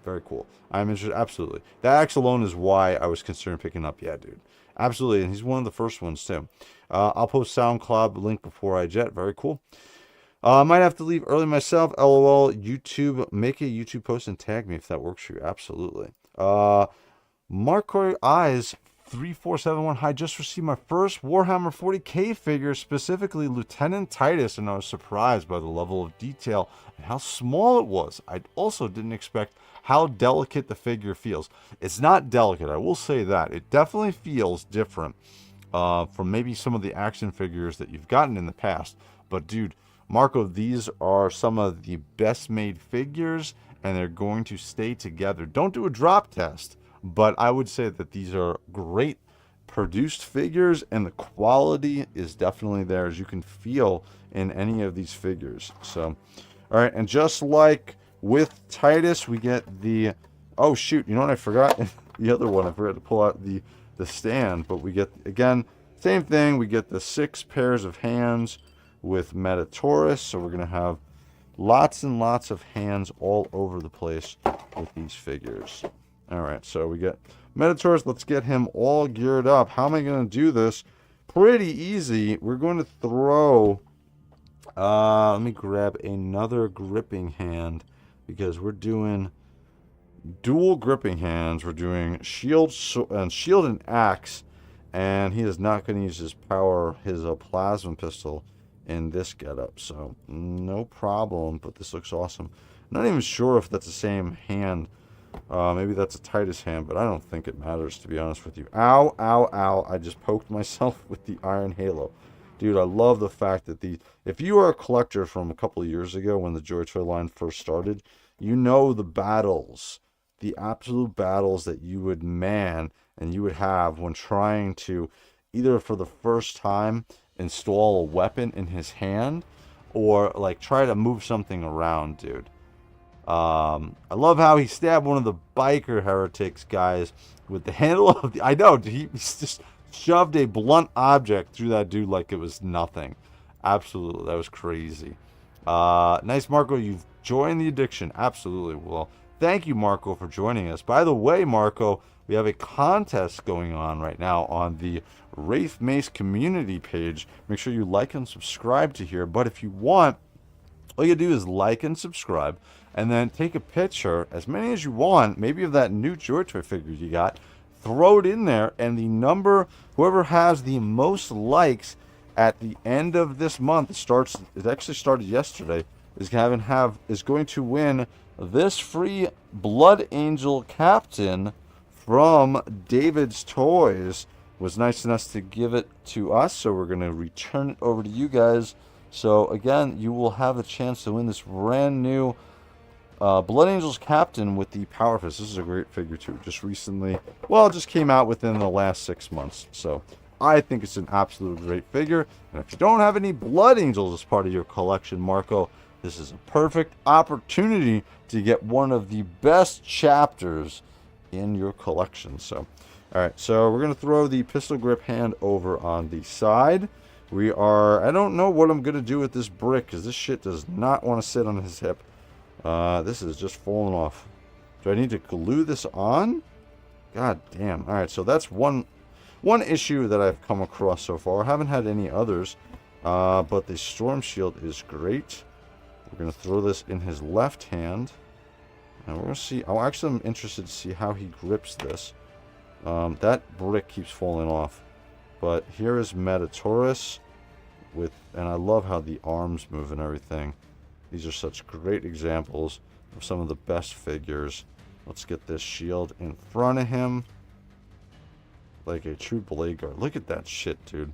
very cool. I'm interested. Absolutely. That axe alone is why I was considering picking up. Yeah, dude. Absolutely. And he's one of the first ones, too. I'll post SoundCloud link before I jet. Very cool. I might have to leave early myself. LOL. YouTube. Make a YouTube post and tag me if that works for you. Absolutely. Marco Eyes 3471. Hi, just received my first Warhammer 40K figure, specifically Lieutenant Titus, and I was surprised by the level of detail and how small it was. I also didn't expect how delicate the figure feels. It's not delicate, I will say that. It definitely feels different from maybe some of the action figures that you've gotten in the past. But dude, Marco, these are some of the best made figures, and they're going to stay together. Don't do a drop test, but I would say that these are great produced figures, and the quality is definitely there, as you can feel in any of these figures. So, all right, and just like with Titus, we get the, oh shoot, you know what I forgot? The other one, I forgot to pull out the stand, but we get, again, same thing, we get the 6 pairs of hands with Metaurus, so we're going to have lots and lots of hands all over the place with these figures. All right, so we get Metaurus. Let's get him all geared up. How am I going to do this? Pretty easy. We're going to throw, let me grab another gripping hand, because we're doing dual gripping hands. We're doing shield and axe, and he is not going to use his power, his plasma pistol in this getup, so no problem. But this looks awesome. Not even sure if that's the same hand. Maybe that's a Titus hand, but I don't think it matters, to be honest with you. Ow, ow, ow. I just poked myself with the Iron Halo. Dude, I love the fact that if you are a collector from a couple of years ago when the JOYTOY line first started, you know the battles, the absolute battles that you would man and you would have when trying to, either for the first time, install a weapon in his hand, or like try to move something around, dude. I love how he stabbed one of the biker heretics guys with the handle of the, I know, he just shoved a blunt object through that dude like it was nothing. Absolutely, that was crazy. Nice, Marco, you've joined the addiction. Absolutely. Well, thank you, Marco, for joining us. By the way, Marco, we have a contest going on right now on the WraithMace community page. Make sure you like and subscribe to here. But if you want, all you do is like and subscribe, and then take a picture, as many as you want, maybe of that new JOYTOY figure you got, throw it in there, and the number, whoever has the most likes at the end of this month, it actually started yesterday, is going to win this free Blood Angel Captain from David's Toys. Was nice enough to give it to us, so we're going to return it over to you guys. So again, you will have a chance to win this brand new Blood Angels Captain with the Power Fist. This is a great figure too. Just recently, well, it just came out within the last 6 months. So I think it's an absolute great figure. And if you don't have any Blood Angels as part of your collection, Marco, this is a perfect opportunity to get one of the best chapters in your collection. So, all right, so we're going to throw the pistol grip hand over on the side. I don't know what I'm going to do with this brick, because this shit does not want to sit on his hip. This is just falling off. Do I need to glue this on? God damn. All right, so that's one issue that I've come across so far. I haven't had any others, but the storm shield is great. We're going to throw this in his left hand, and we're going to see. I'm interested to see how he grips this. That brick keeps falling off. But here is Metaurus and I love how the arms move and everything. These are such great examples of some of the best figures. Let's get this shield in front of him, like a true blade guard. Look at that shit, dude.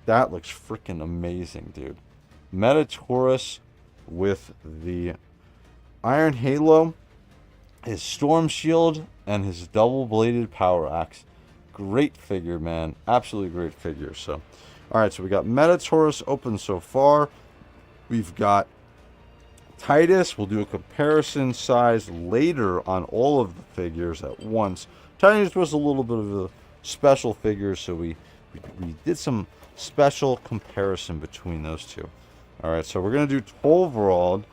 That looks freaking amazing, dude. Metaurus with the Iron Halo, his Storm Shield, and his double-bladed Power Axe. Great figure, man. Absolutely great figure. So, alright, so we got Metaurus open so far. We've got Titus. We'll do a comparison size later on all of the figures at once. Titus was a little bit of a special figure, so we did some special comparison between those two. Alright, so we're going to do Torvald.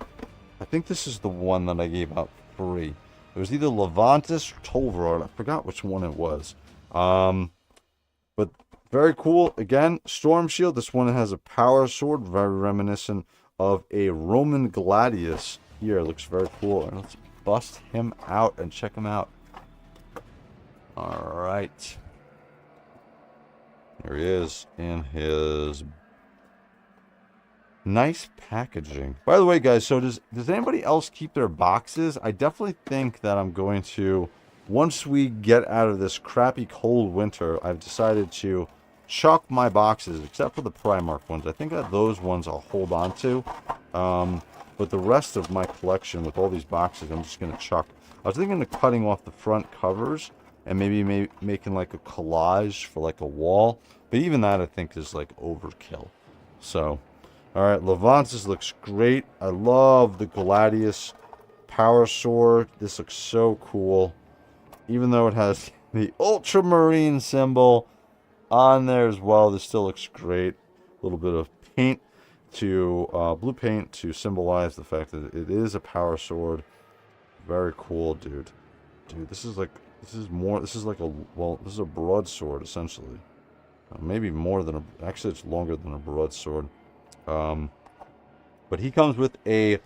I think this is the one that I gave out free. It was either Levantus or Torvald. I forgot which one it was. But very cool. Again, Storm Shield. This one has a power sword, very reminiscent of a Roman gladius. Here, it looks very cool. And let's bust him out and check him out. Alright. Here he is in his nice packaging. By the way, guys, so does anybody else keep their boxes? I definitely think that I'm going to, once we get out of this crappy cold winter, I've decided to chuck my boxes, except for the Primarch ones. I think that those ones I'll hold on to. But the rest of my collection with all these boxes, I'm just going to chuck. I was thinking of cutting off the front covers and maybe making like a collage for like a wall. But even that, I think, is like overkill. So, alright, Levantus looks great. I love the Gladius power sword. This looks so cool. Even though it has the Ultramarine symbol on there as well, this still looks great. A little bit of paint to, blue paint to symbolize the fact that it is a power sword. Very cool, dude. Dude, this is like a broadsword, essentially. Maybe more than a, actually it's longer than a broadsword. But he comes with a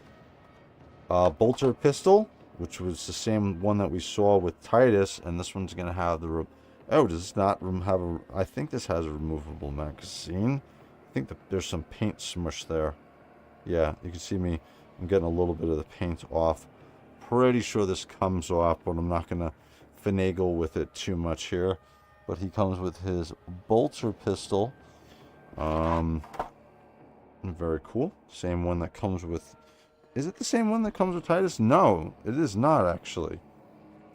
bolter pistol, which was the same one that we saw with Titus, and this one's going to have the, does this not have a, I think this has a removable magazine. I think that there's some paint smush there. Yeah, you can see me, I'm getting a little bit of the paint off. Pretty sure this comes off, but I'm not going to finagle with it too much here. But he comes with his bolter pistol. Very cool. Same one that comes with... Is it the same one that comes with Titus? No, it is not, actually.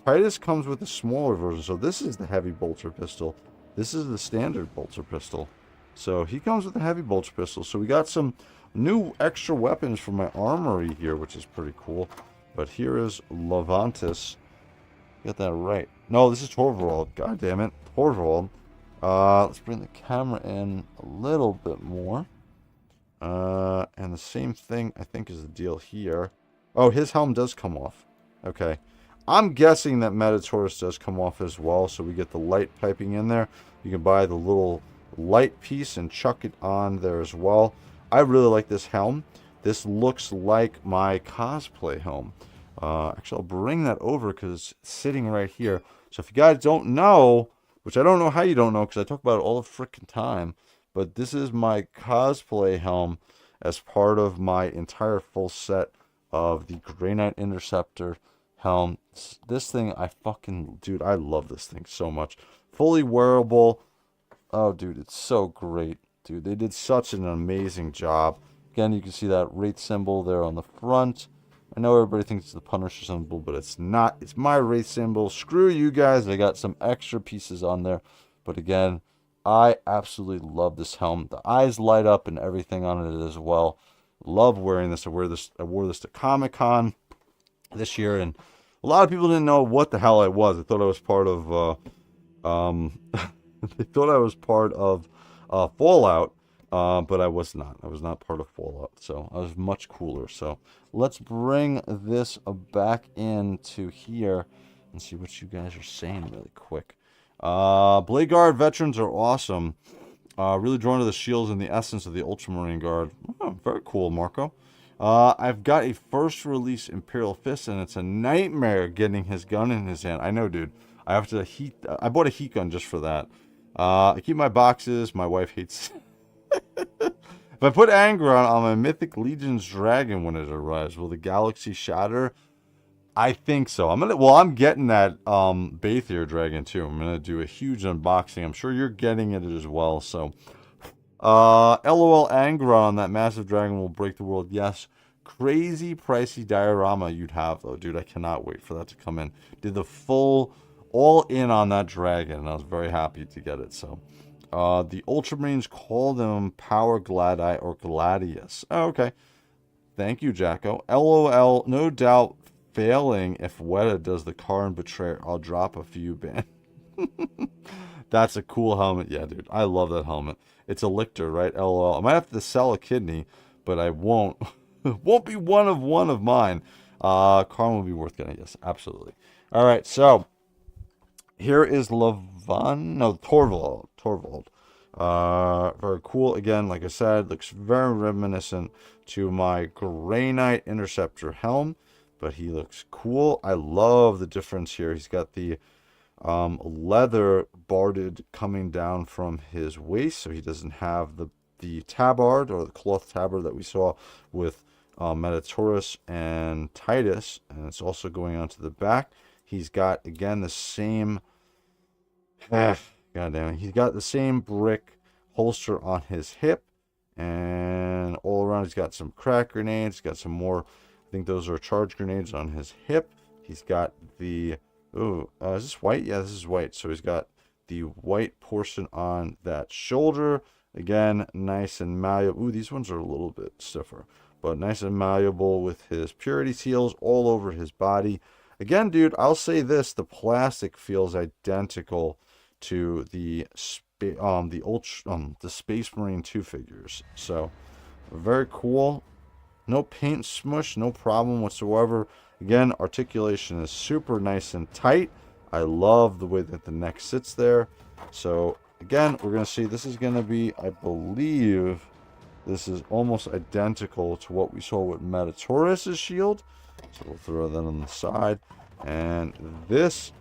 Titus comes with a smaller version. So this is the heavy bolter pistol. This is the standard bolter pistol. So he comes with a heavy bolter pistol. So we got some new extra weapons for my armory here, which is pretty cool. But here is Levantus. Get that right. No, this is Torvald. God damn it. Torvald. Let's bring the camera in a little bit more. And the same thing, I think, is the deal here. Oh, his helm does come off. Okay. I'm guessing that Metaurus does come off as well, so we get the light piping in there. You can buy the little light piece and chuck it on there as well. I really like this helm. This looks like my cosplay helm. Actually, I'll bring that over because it's sitting right here. So if you guys don't know, which I don't know how you don't know because I talk about it all the freaking time, but this is my cosplay helm as part of my entire full set of the Grey Knight Interceptor helm. This thing, dude, I love this thing so much. Fully wearable. Oh, dude, it's so great. Dude, they did such an amazing job. Again, you can see that Wraith symbol there on the front. I know everybody thinks it's the Punisher symbol, but it's not. It's my Wraith symbol. Screw you guys. I got some extra pieces on there. But again, I absolutely love this helm. The eyes light up and everything on it as well. Love wearing this. I wore this to Comic-Con this year, and a lot of people didn't know what the hell I was. I thought I was part of they thought I was part of Fallout. But I was not. I was not part of Fallout, so I was much cooler. So let's bring this back into here and see what you guys are saying really quick. Blade Guard veterans are awesome. Really drawn to the shields and the essence of the Ultramarine Guard. Oh, very cool, Marco. I've got a first release Imperial Fist, and it's a nightmare getting his gun in his hand. I know, dude. I have to heat. I bought a heat gun just for that. I keep my boxes. My wife hates... If I put anger on my Mythic Legion's dragon when it arrives, will the galaxy shatter? I think so. I'm getting that Bathier dragon too. I'm gonna do a huge unboxing. I'm sure you're getting it as well. So LOL Angron, that massive dragon will break the world. Yes. Crazy pricey diorama you'd have, though, dude. I cannot wait for that to come in. Did the full all in on that dragon, and I was very happy to get it. So, the Ultramarines call them Power Gladi or Gladius. Oh, okay. Thank you, Jacko. LOL, no doubt failing if Weta does the Karn Betrayer. I'll drop a few ban. That's a cool helmet. Yeah, dude. I love that helmet. It's a lictor, right? LOL. I might have to sell a kidney, but I won't. Won't be one of mine. Karn will be worth getting. Yes, absolutely. All right, so here is Torvald. Very cool. Again, like I said, looks very reminiscent to my Grey Knight Interceptor helm, but he looks cool. I love the difference here. He's got the leather barded coming down from his waist, so he doesn't have the tabard or the cloth tabard that we saw with Metaurus and Titus, and it's also going onto the back. He's got, again, the same God damn it. He's got the same brick holster on his hip, and all around he's got some crack grenades. He's got some more, I think those are charge grenades on his hip. He's got the, is this white? Yeah, this is white. So he's got the white portion on that shoulder. Again, nice and malleable. Ooh, these ones are a little bit stiffer, but nice and malleable with his purity seals all over his body. Again, dude, I'll say this: the plastic feels identical to the Space Marine 2 figures. So very cool. No paint smush, no problem whatsoever. Again, articulation is super nice and tight. I love the way that the neck sits there. So again, we're going to see this is going to be, I believe, this is almost identical to what we saw with Metaurus' shield. So we'll throw that on the side. And this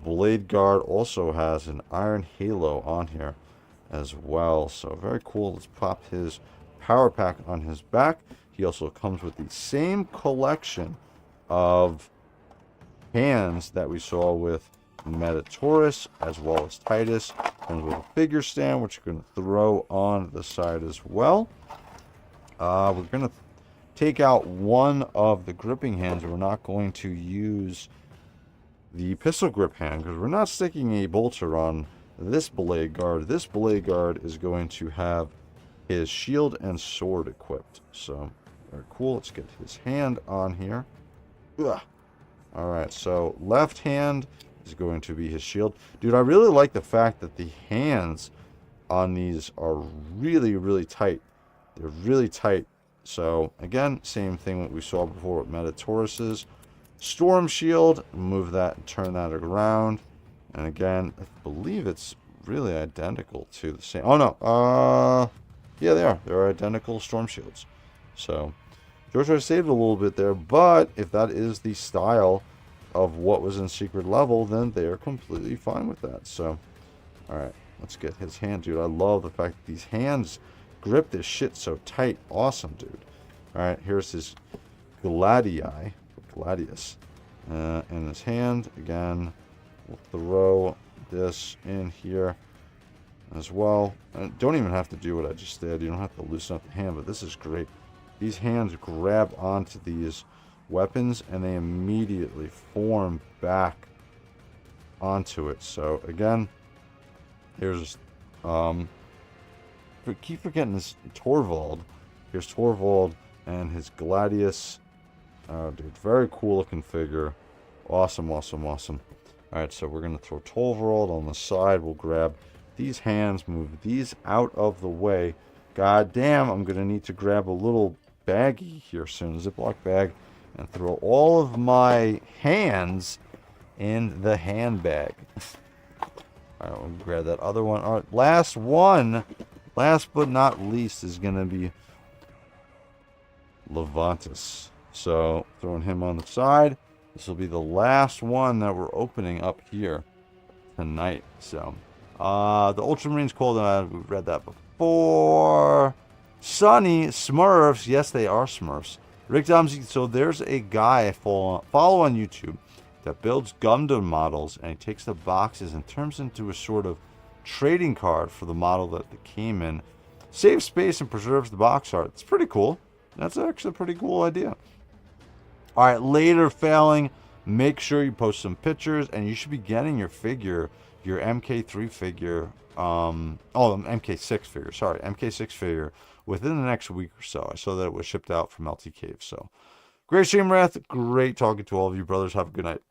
blade guard also has an iron halo on here as well. So very cool. Let's pop his power pack on his back. He also comes with the same collection of hands that we saw with Metaurus as well as Titus. Comes with a figure stand, which you're going to throw on the side as well. We're going to take out one of the gripping hands. We're not going to use the pistol grip hand because we're not sticking a bolter on this blade guard. This blade guard is going to have his shield and sword equipped. So very cool. Let's get his hand on here. Ugh. All right, so left hand is going to be his shield. Dude, I really like the fact that the hands on these are really, really tight. They're really tight. So again, same thing what we saw before with Metaurus's storm shield. Move that and turn that around. And again, I believe it's really identical to the same. Oh no, yeah, they are. They're identical storm shields. So JOYTOY saved a little bit there, but if that is the style of what was in secret level, then they are completely fine with that. So, all right, let's get his hand, dude. I love the fact that these hands grip this shit so tight. Awesome, dude. All right, here's his Gladius in his hand. Again, we'll throw this in here as well. And don't even have to do what I just did. You don't have to loosen up the hand, but this is great. These hands grab onto these weapons and they immediately form back onto it. So again, here's keep forgetting this Torvald. Here's Torvald and his Gladius. Oh, dude, very cool looking figure. Awesome, awesome, awesome. All right, so we're gonna throw Torvald on the side. We'll grab these hands, move these out of the way. God damn, I'm gonna need to grab a little baggie here soon, Ziploc bag, and throw all of my hands in the handbag. All right, we'll grab that other one. All right, last one, last but not least, is gonna be Levantus. So throwing him on the side. This will be the last one that we're opening up here tonight. So the Ultramarines called them. We've read that before. Sunny Smurfs. Yes, they are Smurfs. Rick Domsey. So there's a guy I follow on YouTube that builds Gundam models, and he takes the boxes and turns into a sort of trading card for the model that they came in. saves space and preserves the box art. It's pretty cool. That's actually a pretty cool idea. All right, later failing, make sure you post some pictures, and you should be getting your figure, your MK3 figure, MK6 figure, sorry, MK6 figure, within the next week or so. I saw that it was shipped out from LT Cave. So, great stream, Wrath. Great talking to all of you, brothers. Have a good night.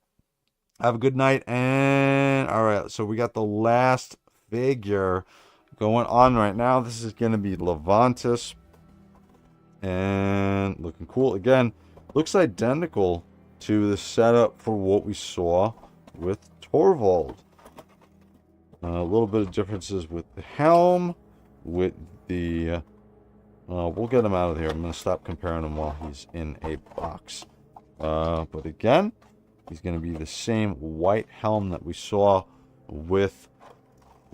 Have a good night. And, all right, so we got the last figure going on right now. This is going to be Levantus. And looking cool. Again, looks identical to the setup for what we saw with Torvald. A little bit of differences with the helm, with the... we'll get him out of here. I'm going to stop comparing him while he's in a box. But again, he's going to be the same white helm that we saw with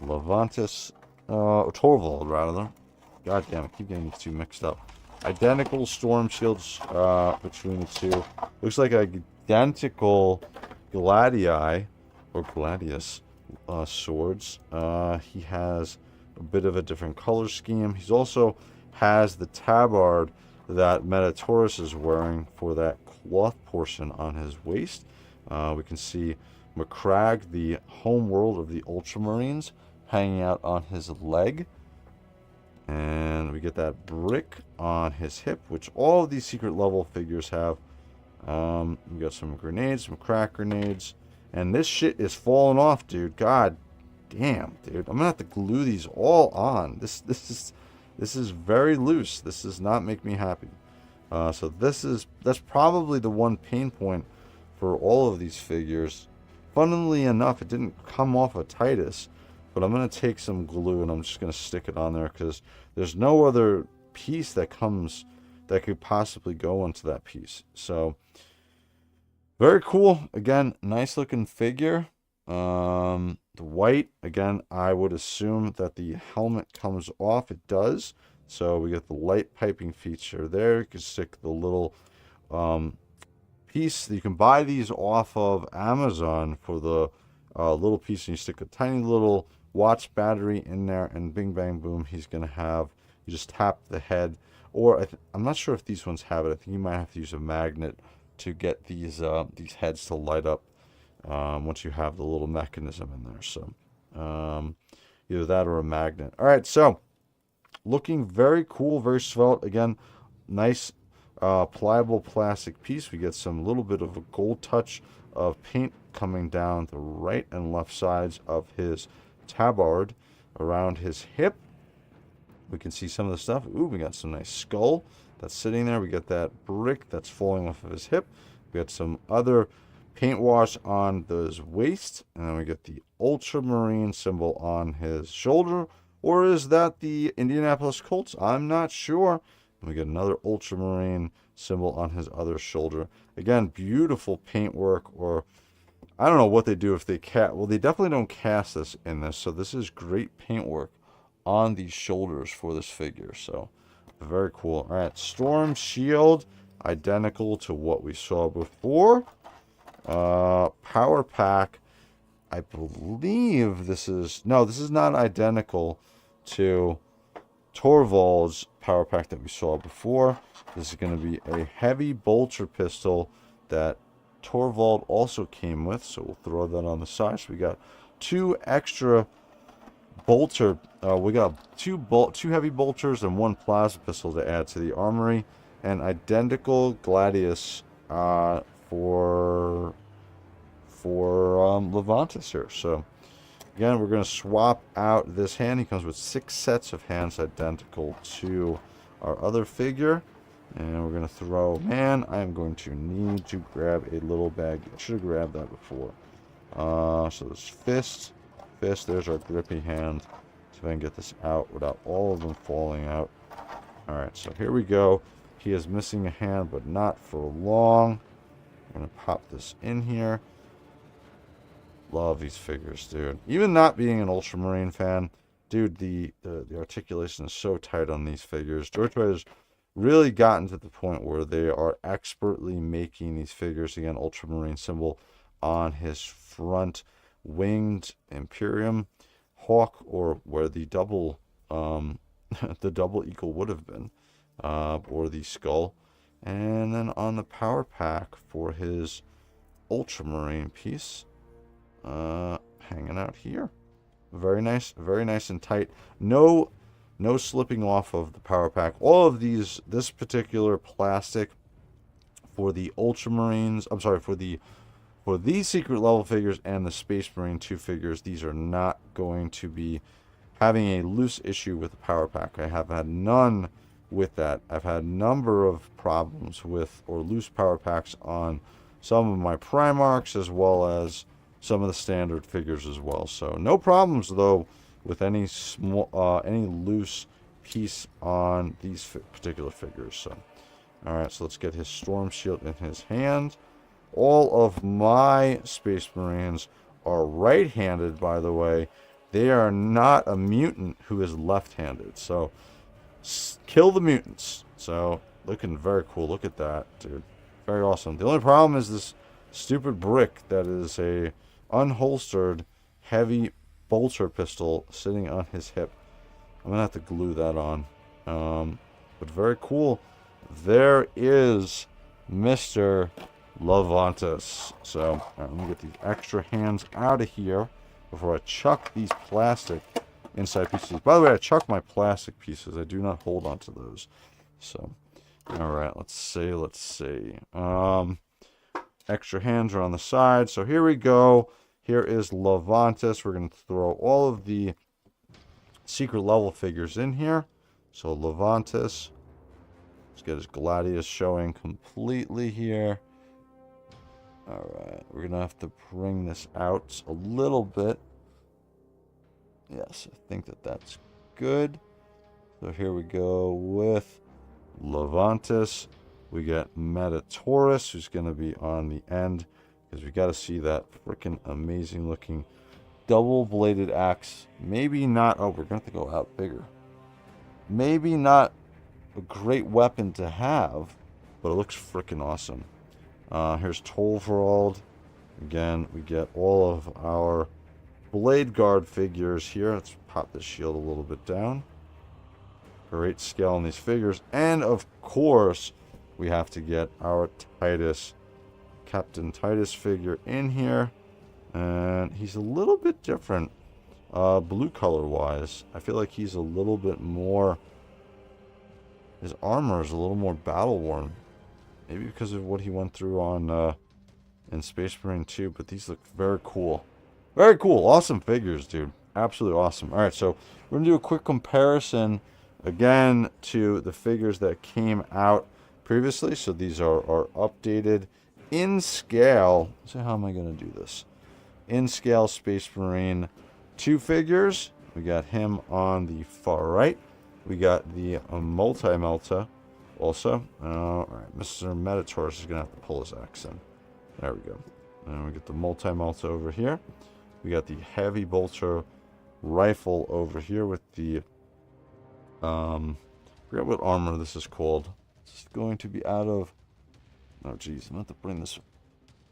Levantus, Torvald, rather. God damn, I keep getting these two mixed up. Identical storm shields between the two. Looks like identical Gladii, or Gladius, swords. He has a bit of a different color scheme. He's also has the tabard that Metaurus is wearing for that cloth portion on his waist. We can see Macragge, the home world of the Ultramarines, hanging out on his leg. And we get that brick on his hip, which all of these secret level figures have. We got some grenades, some crack grenades. And this shit is falling off, dude. God damn, dude. I'm gonna have to glue these all on. This is very loose. This does not make me happy. So that's probably the one pain point for all of these figures. Funnily enough, it didn't come off of Titus. But I'm going to take some glue and I'm just going to stick it on there because there's no other piece that could possibly go into that piece. So, very cool. Again, nice looking figure. The white, again, I would assume that the helmet comes off. It does. So, we get the light piping feature there. You can stick the little piece. You can buy these off of Amazon for the little piece, and you stick a tiny little watch battery in there, and bing bang boom, he's gonna have, you just tap the head, or I'm not sure if these ones have it. I think you might have to use a magnet to get these heads to light up once you have the little mechanism in there. So either that or a magnet. All right, so looking very cool, very svelte. Again, nice pliable plastic piece. We get some little bit of a gold touch of paint coming down the right and left sides of his tabard around his hip. We can see some of the stuff. Ooh, we got some nice skull that's sitting there. We got that brick that's falling off of his hip. We got some other paint wash on his waist, and then we get the Ultramarine symbol on his shoulder. Or is that the Indianapolis Colts? I'm not sure. And we get another Ultramarine symbol on his other shoulder. Again, beautiful paintwork, or I don't know what they do if they well, they definitely don't cast this in this, so this is great paintwork on these shoulders for this figure. So very cool. All right, Storm Shield, identical to what we saw before. Power Pack, I believe this is not identical to Torvald's Power Pack that we saw before. This is going to be a heavy bolter pistol that Torvald also came with, so we'll throw that on the side. So we got two extra bolter. We got two heavy bolters and one plasma pistol to add to the armory, and identical Gladius for Levantus here. So again, we're going to swap out this hand. He comes with 6 sets of hands identical to our other figure. And we're going to throw, man, I am going to need to grab a little bag. I should have grabbed that before. So there's fist, there's our grippy hand. See if I can get this out without all of them falling out. Alright, so here we go. He is missing a hand, but not for long. I'm going to pop this in here. Love these figures, dude. Even not being an Ultramarine fan, dude, the articulation is so tight on these figures. JOYTOY has really gotten to the point where they are expertly making these figures. Again, Ultramarine symbol on his front winged Imperium Hawk, or where the double the double eagle would have been, or the skull. And then on the power pack for his Ultramarine piece, hanging out here. Very nice and tight. No slipping off of the power pack. All of these, this particular plastic for the Ultramarines, I'm sorry, for these secret level figures and the Space Marine 2 figures, these are not going to be having a loose issue with the power pack. I have had none with that. I've had a number of problems with or loose power packs on some of my Primarchs as well as some of the standard figures as well. So no problems though with any loose piece on these particular figures. So all right, so let's get his Storm Shield in his hand. All of my Space Marines are right-handed, by the way. They are not a mutant who is left-handed. So kill the mutants. So looking very cool. Look at that, dude. Very awesome. The only problem is this stupid brick that is a unholstered heavy bolter pistol sitting on his hip. I'm gonna have to glue that on. But very cool. There is Mr. Levantus. So let me get these extra hands out of here before I chuck these plastic inside pieces. By the way, I chuck my plastic pieces. I do not hold on to those. So, all right, let's see. Extra hands are on the side. So here we go. Here is Levantus. We're going to throw all of the secret level figures in here. So Levantus. Let's get his Gladius showing completely here. Alright, we're going to have to bring this out a little bit. Yes, I think that's good. So here we go with Levantus. We got Metaurus, who's going to be on the end, because we got to see that freaking amazing looking double-bladed axe. Maybe not, oh, we're going to have to go out bigger. Maybe not a great weapon to have, but it looks freaking awesome. Here's Torvald. Again, we get all of our Blade Guard figures here. Let's pop the shield a little bit down. Great scale on these figures. And of course, we have to get our Titus, Captain Titus figure in here. And he's a little bit different, blue color wise. I feel like he's a little bit more, his armor is a little more battle worn. Maybe because of what he went through on in Space Marine 2, but these look very cool. Very cool. Awesome figures, dude. Absolutely awesome. All right, so we're going to do a quick comparison again to the figures that came out previously. So these are updated in scale. So how am I going to do this? In scale Space Marine 2 figures. We got him on the far right. We got the multi-melta also. Alright, Mr. Metaurus is going to have to pull his axe in. There we go. And we get the multi-melta over here. We got the heavy bolter rifle over here with the I forget what armor this is called. It's going to be out of, oh geez, I'm going to have to bring this,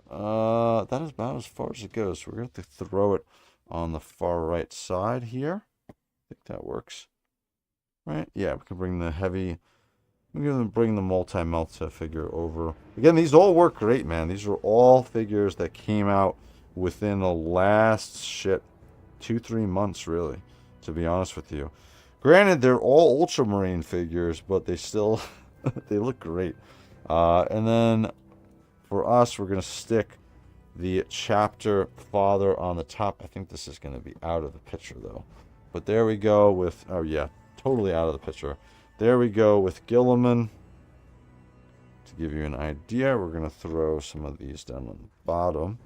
that is about as far as it goes. So we're going to have to throw it on the far right side here. I think that works. Right? Yeah, we can bring the heavy, we're going to bring the multi-melta figure over. Again, these all work great, man. These are all figures that came out within the last 2-3 months, really, to be honest with you. Granted, they're all Ultramarine figures, but they still, they look great. And then for us, we're going to stick the chapter father on the top. I think this is going to be out of the picture, though. But there we go with, oh yeah, totally out of the picture. There we go with Guilliman. To give you an idea, we're going to throw some of these down on the bottom.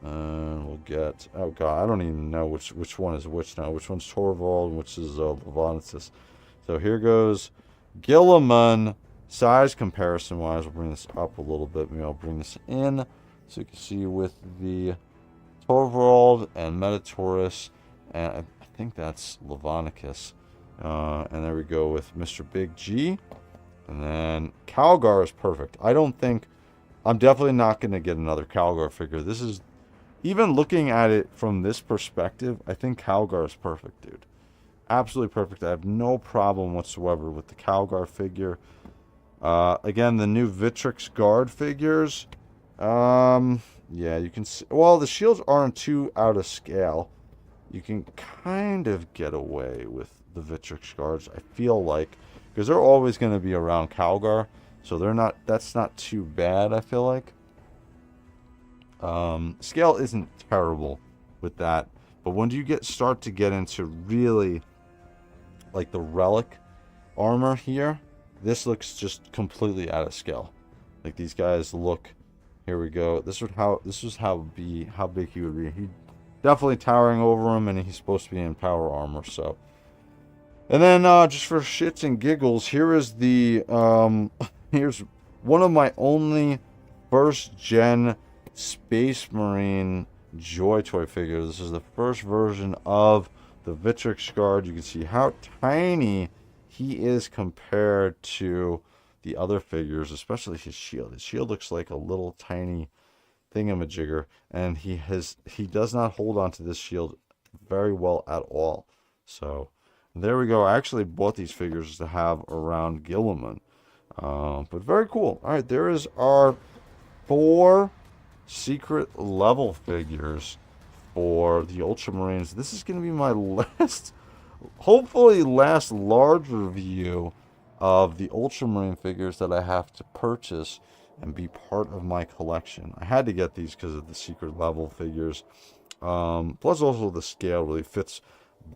And we'll get, oh god, I don't even know which one is which now. Which one's Torvald and which is Levantus. So here goes Guilliman. Size comparison wise, we'll bring this up a little bit. Maybe I'll bring this in so you can see with the Torvald and Metaurus. And I think that's Levantus. And there we go with Mr. Big G. And then Calgar is perfect. I'm definitely not going to get another Calgar figure. This is, even looking at it from this perspective, I think Calgar is perfect, dude. Absolutely perfect. I have no problem whatsoever with the Calgar figure. Again, the new Vitrix Guard figures. Yeah, you can see, well, the shields aren't too out of scale. You can kind of get away with the Vitrix Guards, I feel like, because they're always going to be around Calgar, so that's not too bad, I feel like. Scale isn't terrible with that, but when you start to get into really like the relic armor here, this looks just completely out of scale. Like these guys look. Here we go. This was how big he would be. He definitely towering over him, and he's supposed to be in power armor. So, and then just for shits and giggles, here is the here's one of my only first gen Space Marine JOYTOY figures. This is the first version of the Vitrix Guard. You can see how tiny he is compared to the other figures, especially his shield. His shield looks like a little tiny thingamajigger, and he does not hold onto this shield very well at all. So there we go. I actually bought these figures to have around Guilliman, but very cool. All right, there is our 4 secret level figures for the Ultramarines. This is going to be my last, hopefully last large review of the Ultramarine figures that I have to purchase and be part of my collection. I had to get these because of the secret level figures. Plus also the scale really fits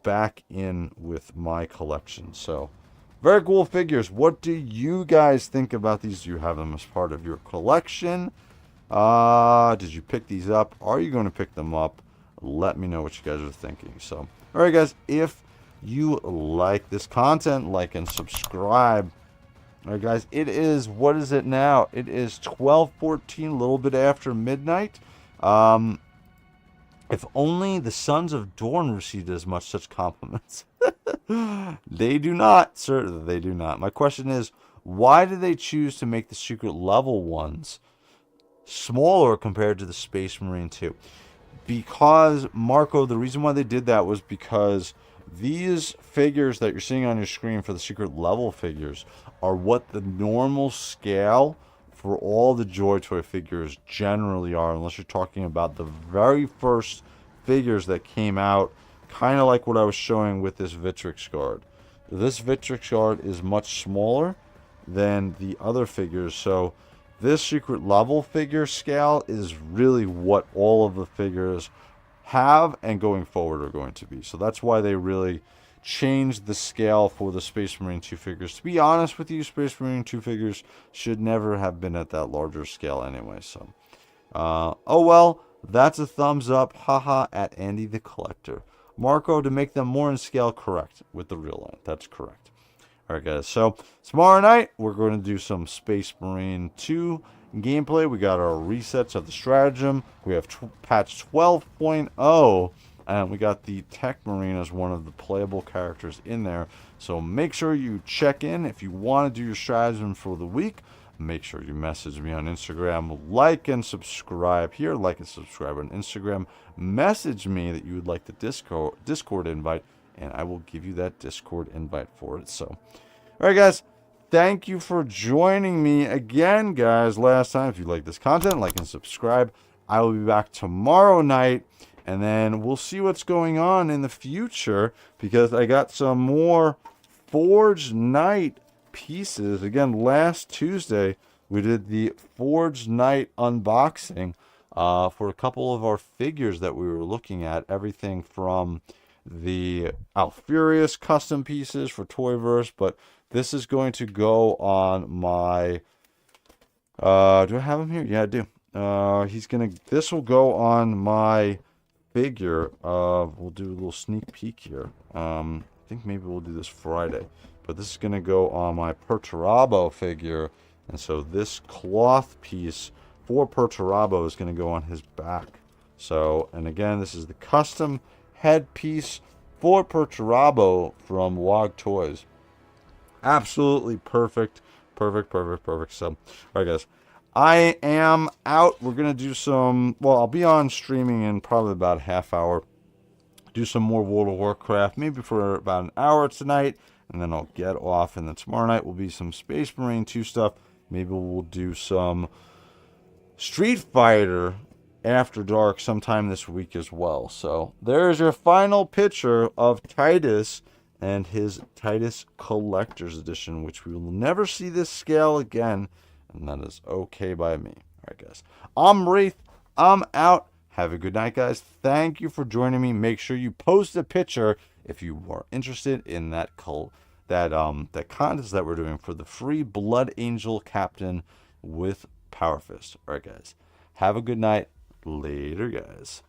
back in with my collection. So very cool figures. What do you guys think about these? Do you have them as part of your collection? Did you pick these up? Are you going to pick them up? Let me know what you guys are thinking. So, all right, guys, if you like this content, like and subscribe. All right, guys, it is, what is it now? It is 12:14, a little bit after midnight. If only the Sons of Dorn received as much such compliments. They do not, sir. They do not. My question is, why did they choose to make the secret level ones smaller compared to the Space Marine 2? Because, Marco, the reason why they did that was because these figures that you're seeing on your screen for the secret level figures are what the normal scale for all the JOYTOY figures generally are, unless you're talking about the very first figures that came out, kind of like what I was showing with this Vitrix Guard. This Vitrix Guard is much smaller than the other figures, so this secret level figure scale is really what all of the figures have and going forward are going to be. So that's why they really changed the scale for the Space Marine 2 figures. To be honest with you, Space Marine 2 figures should never have been at that larger scale anyway. So, oh well, that's a thumbs up, haha, at Andy the Collector. Marco, to make them more in scale, correct, with the real line. That's correct. All right, guys, so tomorrow night, we're going to do some Space Marine 2 gameplay. We got our resets of the stratagem. We have patch 12.0, and we got the Tech Marine as one of the playable characters in there. So make sure you check in. If you want to do your stratagem for the week, make sure you message me on Instagram. Like and subscribe here. Like and subscribe on Instagram. Message me that you would like the Discord invite, and I will give you that Discord invite for it. So, all right, guys. Thank you for joining me again, guys. Last time, if you like this content, like and subscribe. I will be back tomorrow night, and then we'll see what's going on in the future, because I got some more Forge Night pieces. Again, last Tuesday, we did the Forge Night unboxing for a couple of our figures that we were looking at. Everything from the Alfurious custom pieces for Toyverse, but this is going to go on my, do I have him here? Yeah, I do. This will go on my figure. We'll do a little sneak peek here. I think maybe we'll do this Friday, but this is going to go on my Perturabo figure. And so this cloth piece for Perturabo is going to go on his back. So, and again, this is the custom headpiece for Perturabo from Log Toys. Absolutely perfect. Perfect. So, all right, guys. I am out. We're going to do some, well, I'll be on streaming in probably about a half hour, do some more World of Warcraft, maybe for about an hour tonight, and then I'll get off. And then tomorrow night will be some Space Marine 2 stuff. Maybe we'll do some Street Fighter after dark sometime this week as well. So there's your final picture of Titus and his Titus Collector's Edition, which we will never see this scale again, and that is okay by me. All right, guys. I'm Wraith. I'm out. Have a good night, guys. Thank you for joining me. Make sure you post a picture if you are interested in that that contest that we're doing for the free Blood Angel Captain with Power Fist. All right, guys. Have a good night. Later, guys.